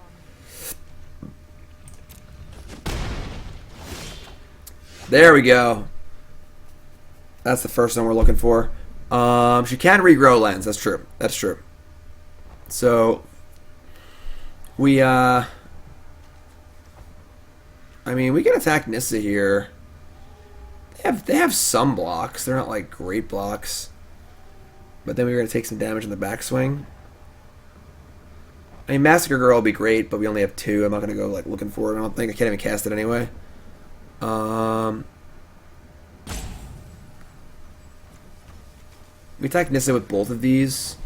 There we go. That's the first one we're looking for. She can regrow lands. That's true. That's true. So we I mean, we can attack Nissa here. They have some blocks. They're not like great blocks. But then we're gonna take some damage in the backswing. I mean, Massacre Girl will be great, but we only have 2. I'm not gonna go like looking for it. I don't think I can't even cast it anyway. We attack Nissa with both of these.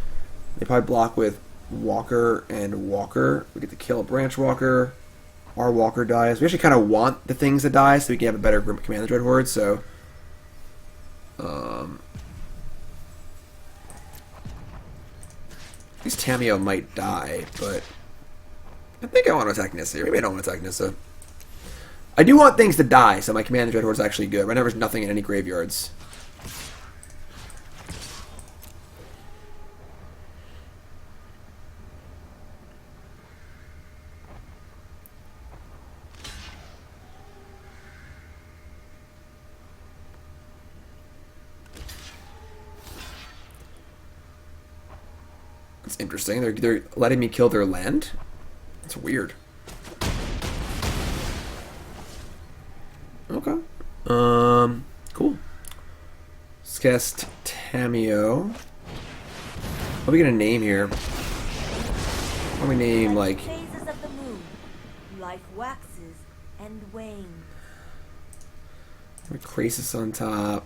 They probably block with Walker and Walker. We get to kill a Branchwalker. Our Walker dies. We actually kind of want the things that die so we can have a better Command the Dreadhorde, so... at least Tamiyo might die, but... I think I want to attack Nissa. Maybe I don't want to attack Nissa. I do want things to die, so my Command the Dreadhorde is actually good. Right now there's nothing in any graveyards. That's interesting. They're letting me kill their land? That's weird. Okay. Cool. Let's cast Tamiyo. What are we gonna name here? What are we name, like... Phases of the moon. Life waxes and wanes. Crisis on top.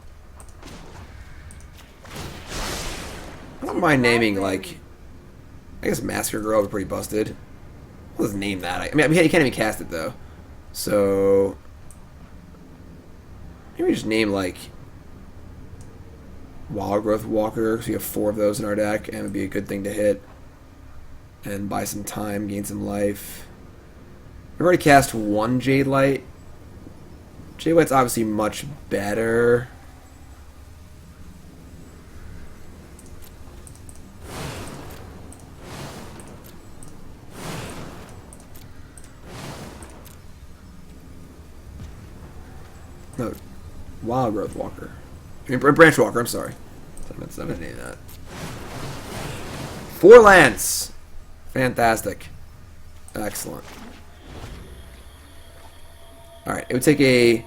I don't mind naming, like... I guess Massacre Girl would be pretty busted. Let's name that. I mean, you can't even cast it, though. So... maybe just name, like... Wildgrowth Walker, because we have 4 of those in our deck, and it would be a good thing to hit. And buy some time, gain some life. We've already cast 1 Jadelight. Jadelight's obviously much better. No, Wildgrowth Walker. I mean, Branchwalker, I'm sorry. I meant any of that. 4 lands! Fantastic. Excellent. Alright, it would take a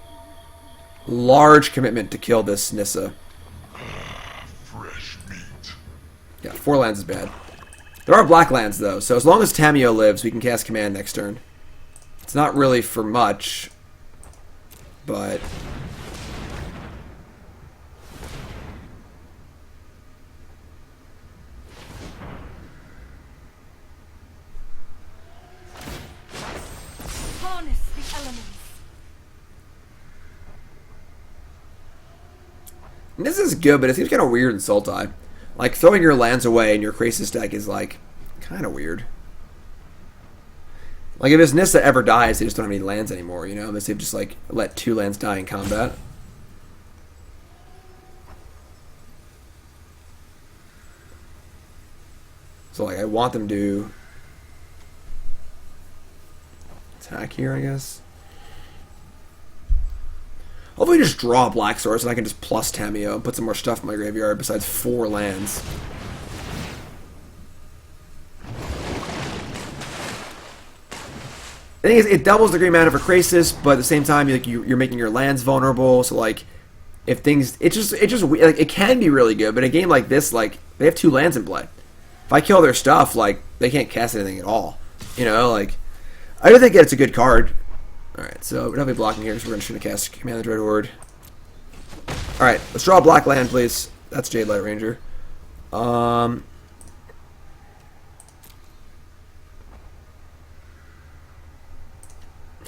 large commitment to kill this Nissa. Fresh meat. Yeah, 4 lands is bad. There are black lands, though, so as long as Tamiyo lives, we can cast Command next turn. It's not really for much, but... Harness the elements. This is good, but it seems kind of weird in Sultai. Like, throwing your lands away in your Krasis deck is, like, kind of weird. Like, if his Nissa ever dies, they just don't have any lands anymore, you know? Unless they've just, like, let 2 lands die in combat. So, like, I want them to attack here, I guess. Hopefully just draw a black source and I can just plus Tamiyo and put some more stuff in my graveyard besides 4 lands. The thing is, it doubles the green mana for Krasis, but at the same time, you're making your lands vulnerable. So like, if things, it's just like, it can be really good. But in a game like this, like they have 2 lands in play. If I kill their stuff, like they can't cast anything at all. You know, like I do think it's a good card. All right, so we're not be blocking here, so we're just gonna cast Command the Dreadhorde. All right, let's draw a black land, please. That's Jadelight Ranger. I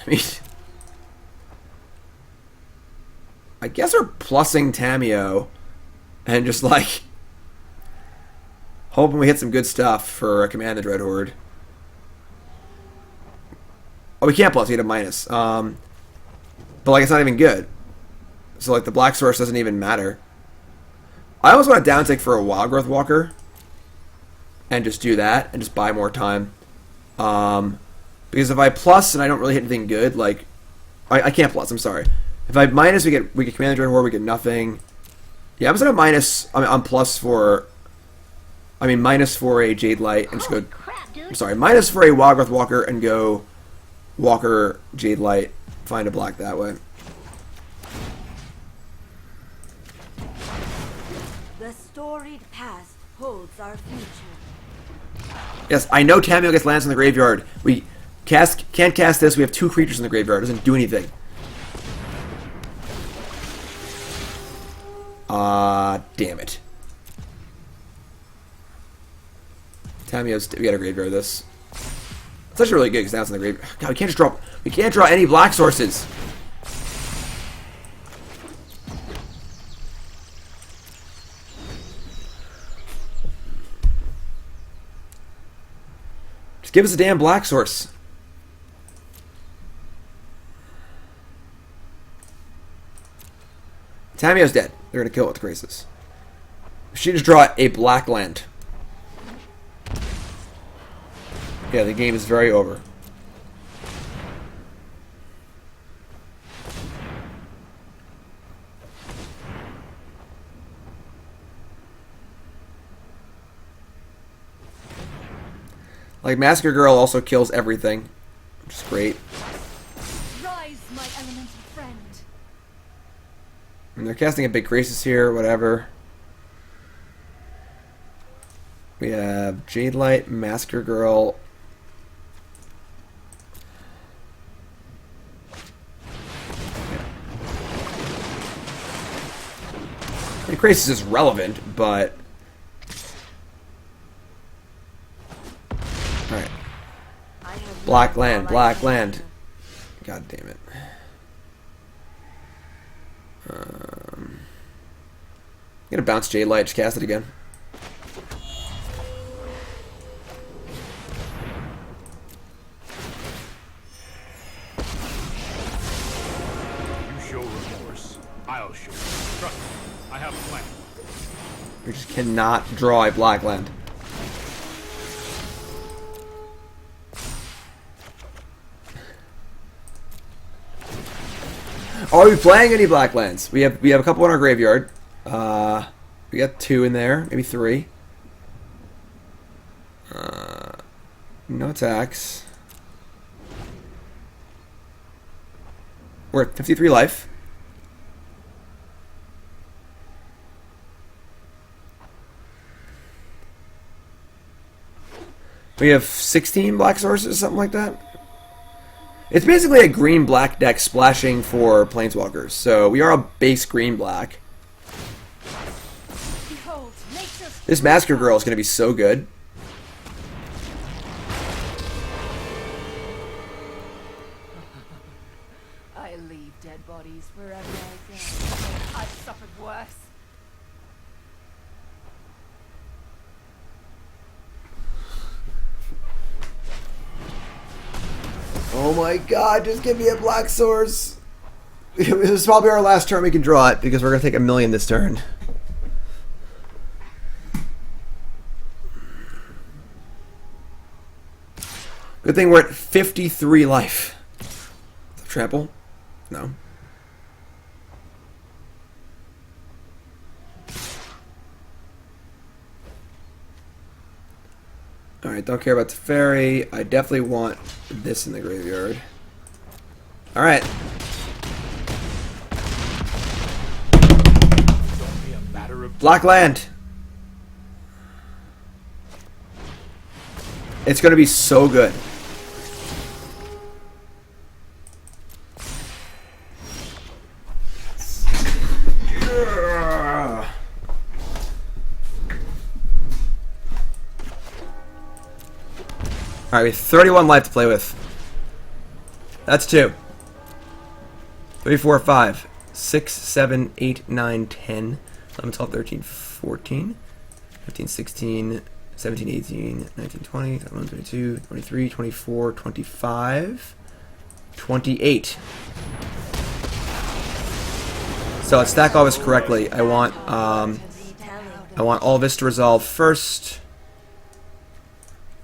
mean, I guess we're plussing Tamiyo and just like hoping we hit some good stuff for Command the Dreadhorde. Oh, we can't plus, we hit a minus. But like it's not even good. So like the black source doesn't even matter. I almost want to downtick for a Wildgrowth Walker and just do that and just buy more time. Because if I plus and I don't really hit anything good, like I can't plus, I'm sorry. If I minus, we get Command the Dreadhorde, we get nothing. Yeah, I'm just gonna minus. I'm plus for. I mean minus for a Jadelight and just go. Crap, dude. I'm sorry, minus for a Wildgrowth Walker and go Walker Jadelight. Find a black that way. The storied past holds our future. Yes, I know Tamiyo gets lands in the graveyard. We can't cast this. We have 2 creatures in the graveyard. It doesn't do anything. Damn it. Tamiyo's, we gotta graveyard this. It's actually really good because now it's in the graveyard. God, we can't draw any black sources. Just give us a damn black source. Tamiyo's dead. They're gonna kill it with Krasis. She just draw a black land. Yeah, the game is very over. Like, Massacre Girl also kills everything, which is great. Rise, my elemental friend. And they're casting a big Krasis here, whatever. We have Jadelight, Massacre Girl. I mean, Krasis is relevant, but... Alright. Black land, black land. God damn it. I'm gonna bounce Jadelight, just cast it again. You show remorse, I'll show you. Trust me, I have a plan. We just cannot draw a black land. Are we playing any black lands? We have a couple in our graveyard. We got 2 in there, maybe 3. No attacks. We're at 53 life. We have 16 black sources, something like that. It's basically a green-black deck splashing for Planeswalkers. So we are a base green-black. This Massacre Girl is going to be so good. I leave dead bodies wherever I go. I've suffered worse. Oh my god, just give me a black source. This is probably our last turn we can draw it because we're going to take 1,000,000 this turn. Good thing we're at 53 life. Trample? No. Alright, don't care about Teferi. I definitely want this in the graveyard. Alright. Black land. It's going to be so good. Alright, we have 31 life to play with. That's 2. 3, 4, 5, 6, 7, 8, 9, 10, 11, 12, 13, 14, 15, 16, 17, 18, 19, 20, 21, 22, 23, 24, 25, 28. So let's stack all this correctly. I want all this to resolve first.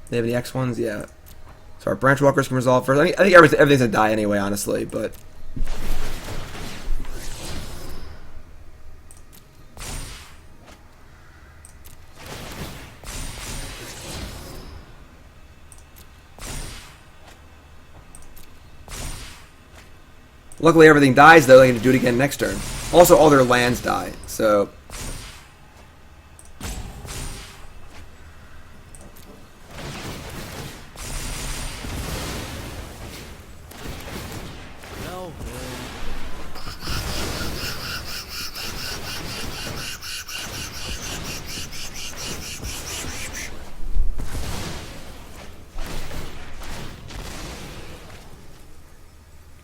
They have any X ones? Yeah. So our Branchwalkers can resolve first. I think everything's gonna die anyway, honestly, but. Luckily, everything dies, though. They can do it again next turn. Also, all their lands die, so.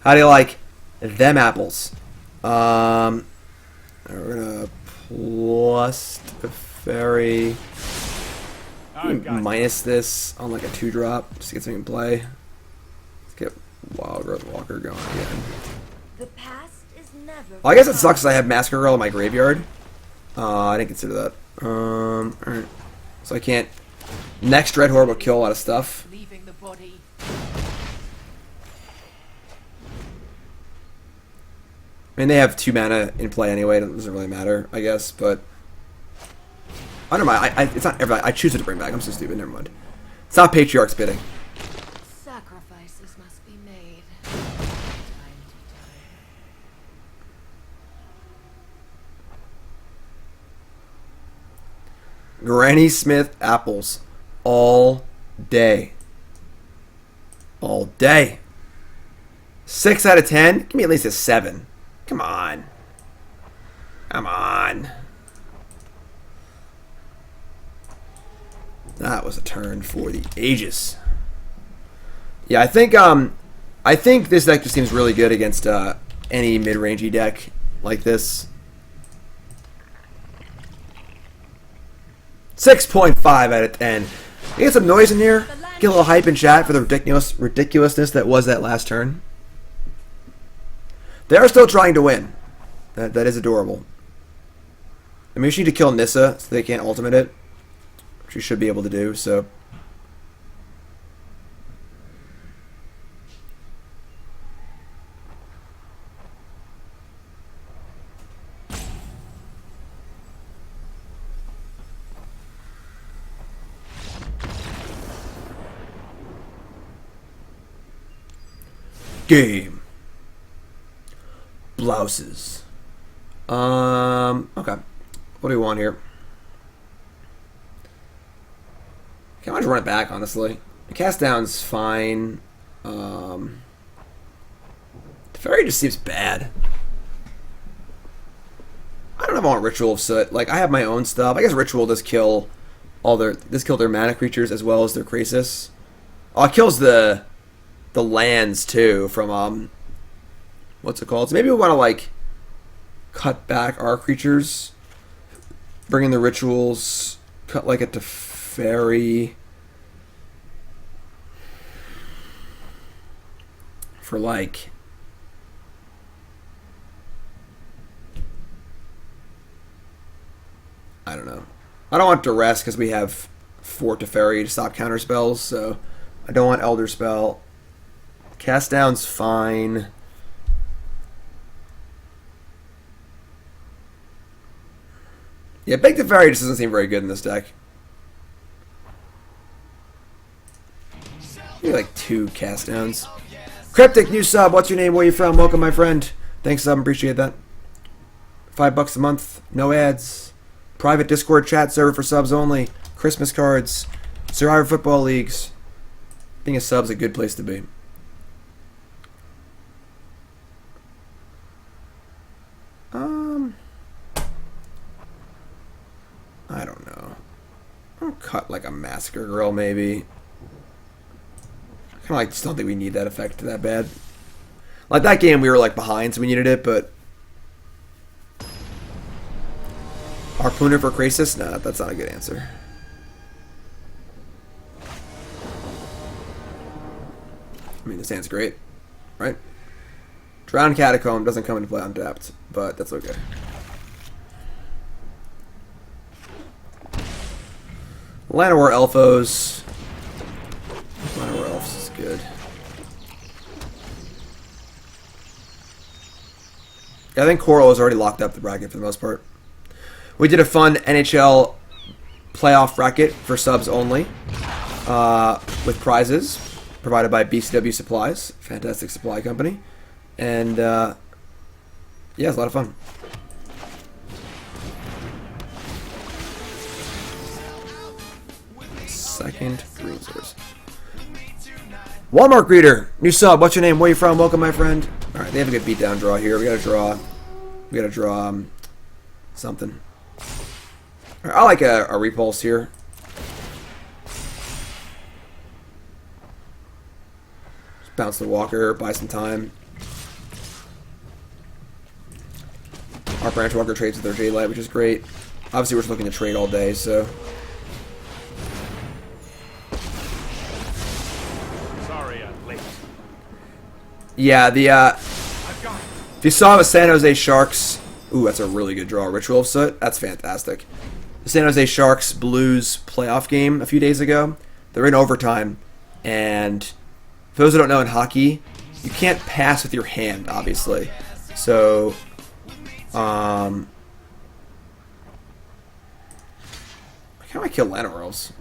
How do you like them apples? We're gonna plus Teferi. Minus this on like a 2-drop just to get something in play. Let's get Wildgrowth Walker going again. The past is never. Well, I guess it sucks that I have Massacre Girl in my graveyard. I didn't consider that. Alright. So I can't. Next Dreadhorde will kill a lot of stuff. Leaving the body. I mean, they have 2 mana in play anyway. It doesn't really matter, I guess. But I don't mind. It's not everybody. I choose it to bring back. I'm so stupid. Never mind. It's not Patriarch's bidding. Sacrifices must be made. Granny Smith apples all day. All day. 6 out of 10. Give me at least a 7. Come on. Come on. That was a turn for the ages. Yeah, I think this deck just seems really good against any mid-rangey deck like this. 6.5 out of 10. Get some noise in here. Get a little hype in chat for the ridiculousness that was that last turn. They are still trying to win. That is adorable. I mean, we need to kill Nissa so they can't ultimate it. Which we should be able to do, so. Game. Blouses. Okay. What do we want here? Okay, I want to run it back, honestly. The cast down's fine. Teferi just seems bad. I don't know if I want Ritual of Soot. Like, I have my own stuff. I guess Ritual does kill all their... This kill their mana creatures as well as their Krasis. Oh, it kills the lands, too, from, what's it called? So maybe we want to, like, cut back our creatures. Bring in the Rituals. Cut, like, a Teferi. For, like... I don't know. I don't want Duress because we have 4 Teferi to stop counter spells, so I don't want Elderspell. Cast down's fine. Yeah, Big Teferi just doesn't seem very good in this deck. Maybe like 2 cast downs. Cryptic, new sub. What's your name? Where are you from? Welcome, my friend. Thanks, sub. Appreciate that. $5 a month. No ads. Private Discord chat server for subs only. Christmas cards. Survivor football leagues. Being a sub's a good place to be. I don't know. I'll cut like a Massacre Girl, maybe. I kind of like just don't think we need that effect that bad. Like that game, we were like behind, so we needed it, but Harpooner for Krasis? Nah, that's not a good answer. I mean, this hand's great, right? Drowned Catacomb doesn't come into play untapped, but that's okay. Llanowar Elfos. Llanowar Elves is good. Yeah, I think Coral has already locked up the bracket for the most part. We did a fun NHL playoff bracket for subs only, with prizes provided by BCW Supplies, fantastic supply company, and yeah, it's a lot of fun. Second green source. Walmart greeter, new sub. What's your name? Where you from? Welcome, my friend. All right, they have a good beatdown draw here. We gotta draw. We gotta draw something. All right, I like a repulse here. Just bounce the Walker, buy some time. Our Branchwalker trades with their Jadelight, which is great. Obviously, we're just looking to trade all day, so. Yeah, if you saw the San Jose Sharks, ooh, that's a really good draw. Ritual of Soot, that's fantastic. The San Jose Sharks Blues playoff game a few days ago, they're in overtime, and for those who don't know, in hockey, you can't pass with your hand, obviously. So, how do I kill Llanowar Elves?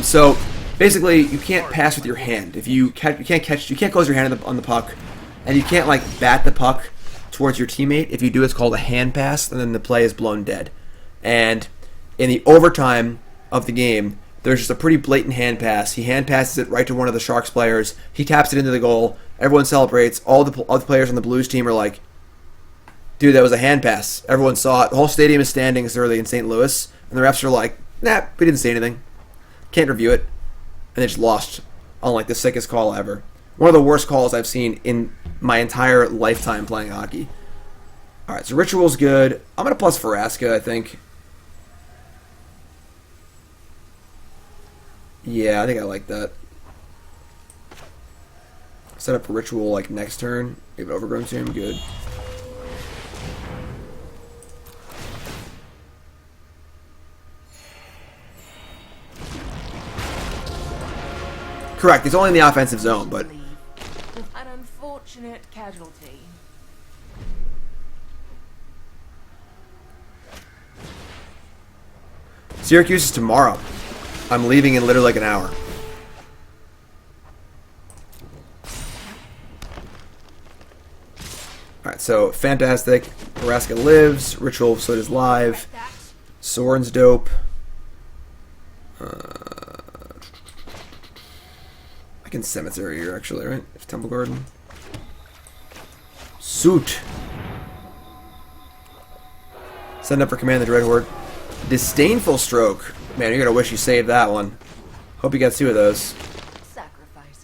So basically, you can't pass with your hand. If you can't close your hand on the puck, and you can't like bat the puck towards your teammate. If you do, it's called a hand pass, and then the play is blown dead. And in the overtime of the game, there's just a pretty blatant hand pass. He hand passes it right to one of the Sharks players. He taps it into the goal. Everyone celebrates. All the other players on the Blues team are like, "Dude, that was a hand pass." Everyone saw it. The whole stadium is standing as early in St. Louis, and the refs are like, "Nah, we didn't say anything. Can't review it." And they just lost on like the sickest call ever. One of the worst calls I've seen in my entire lifetime playing hockey. Alright, so Ritual's good. I'm going to plus Vraska, I think. Yeah, I think I like that. Set up for Ritual like next turn. We have Overgrown Tomb, good. Correct, it's only in the offensive zone, but an unfortunate casualty. Syracuse is tomorrow. I'm leaving in literally like an hour. Alright, so fantastic. Vraska lives. Ritual of Soot is live. Soren's dope. I can Cemetery here actually, right? If Temple Garden. Soot. Setting up for Command the Dreadhorde. Disdainful Stroke. Man, you're gonna wish you saved that one. Hope you got 2 of those. Sacrifices.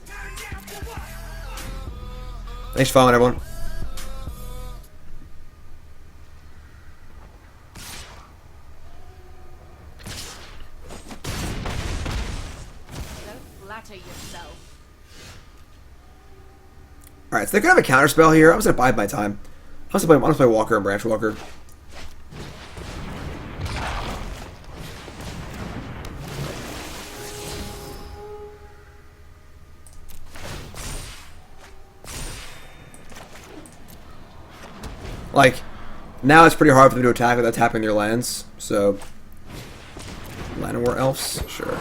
Thanks for following, everyone. Don't flatter yourself. Alright, so they could have a counterspell here. I was gonna bide my time. I was gonna play Walker and Branchwalker. Like, now it's pretty hard for them to attack without tapping their lands, so... Land War Elves? Sure.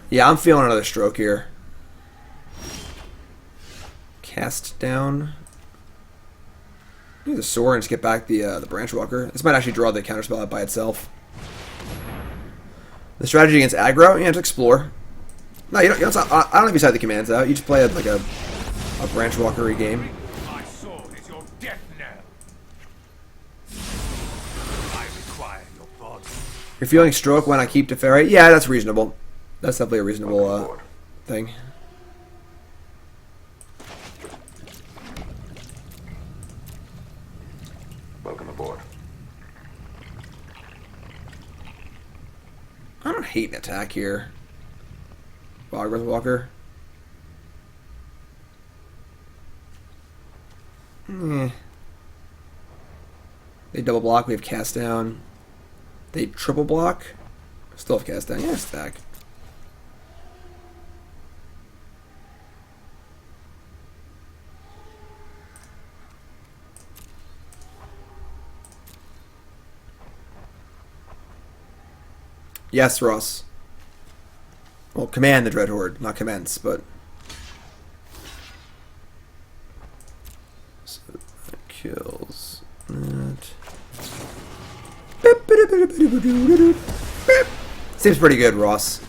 Yeah, I'm feeling another stroke here. Cast down. Use the sword and just get back the Branchwalker. This might actually draw the counterspell out by itself. The strategy against aggro? Yeah, just explore. No, you don't I don't think you side the commands out. You just play like a Branchwalker-y game. My sword is your death knell. I require your body. You're feeling stroke when I keep Teferi? Yeah, that's reasonable. That's definitely a reasonable thing. Welcome aboard. I don't hate an attack here. Wildgrowth Walker. They double block, we have cast down. They triple block. Still have cast down. Yeah, stack. Yes, Ross. Well, command the Dreadhorde, not commence, but... So that kills that. Seems pretty good, Ross.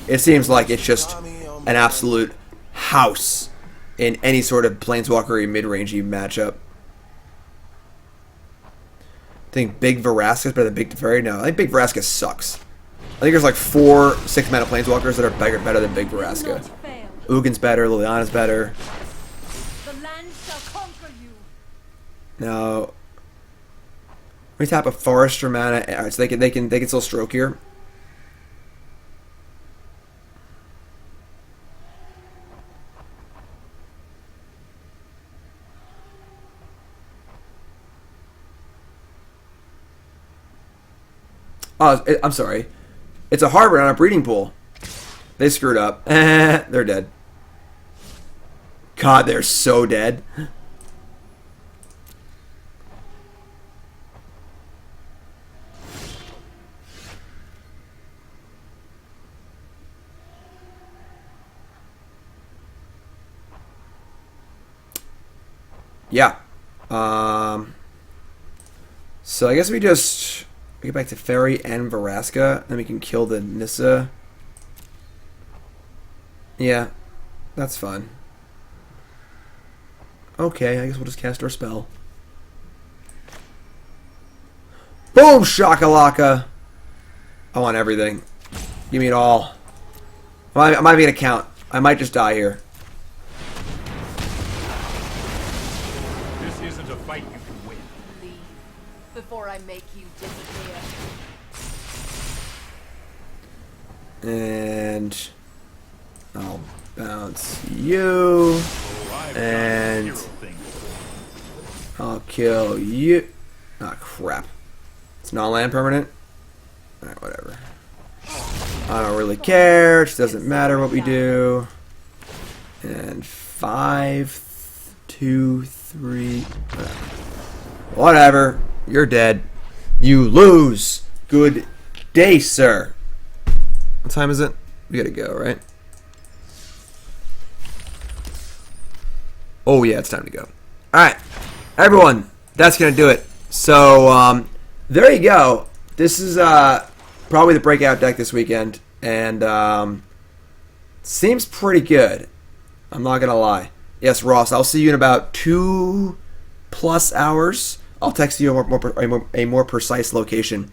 It seems like it's just an absolute house in any sort of Planeswalker-y mid-rangey matchup. I think Big Vraska is better than Big Teferi. No, I think Big Vraska sucks. I think there's like 4 6-mana Planeswalkers that are better than Big Vraska. Ugin's better, Liliana's better. The land shall conquer you. Now, we tap a Forester mana. Alright, so they can still stroke here. Oh, I'm sorry. It's a harbor, not a breeding pool. They screwed up. They're dead. God, they're so dead. Yeah. So I guess we just get back to Teferi and Vraska, then we can kill the Nissa. Yeah, that's fine. Okay, I guess we'll just cast our spell. Boom, shakalaka! I want everything. Give me it all. I might be gonna count. I might just die here. This isn't a fight you can win. Leave before I make you disappear. And I'll bounce you. And I'll kill you. Ah, crap. It's not land permanent. Alright, whatever. I don't really care. It just doesn't matter what we do. And 5, 2, 3. Whatever. You're dead. You lose. Good day, sir. What time is it? We gotta go, right? Oh yeah, it's time to go. Alright, everyone, that's gonna do it. So, there you go. This is probably the breakout deck this weekend, and seems pretty good. I'm not gonna lie. Yes, Ross, I'll see you in about 2+ hours. I'll text you a more precise location.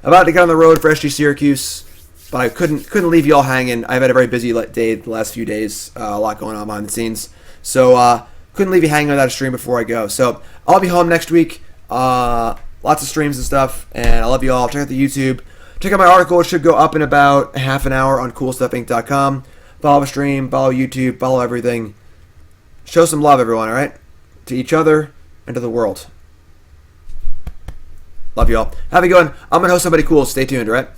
About to get on the road for SCG Syracuse, but I couldn't leave you all hanging. I've had a very busy day the last few days, a lot going on behind the scenes, so couldn't leave you hanging without a stream before I go. So I'll be home next week. Lots of streams and stuff, and I love you all. Check out the YouTube. Check out my article. It should go up in about half an hour on CoolStuffInc.com. Follow the stream, follow YouTube, follow everything. Show some love, everyone, all right? To each other and to the world. Love you all. Have a good one. I'm going to host somebody cool. Stay tuned, all right?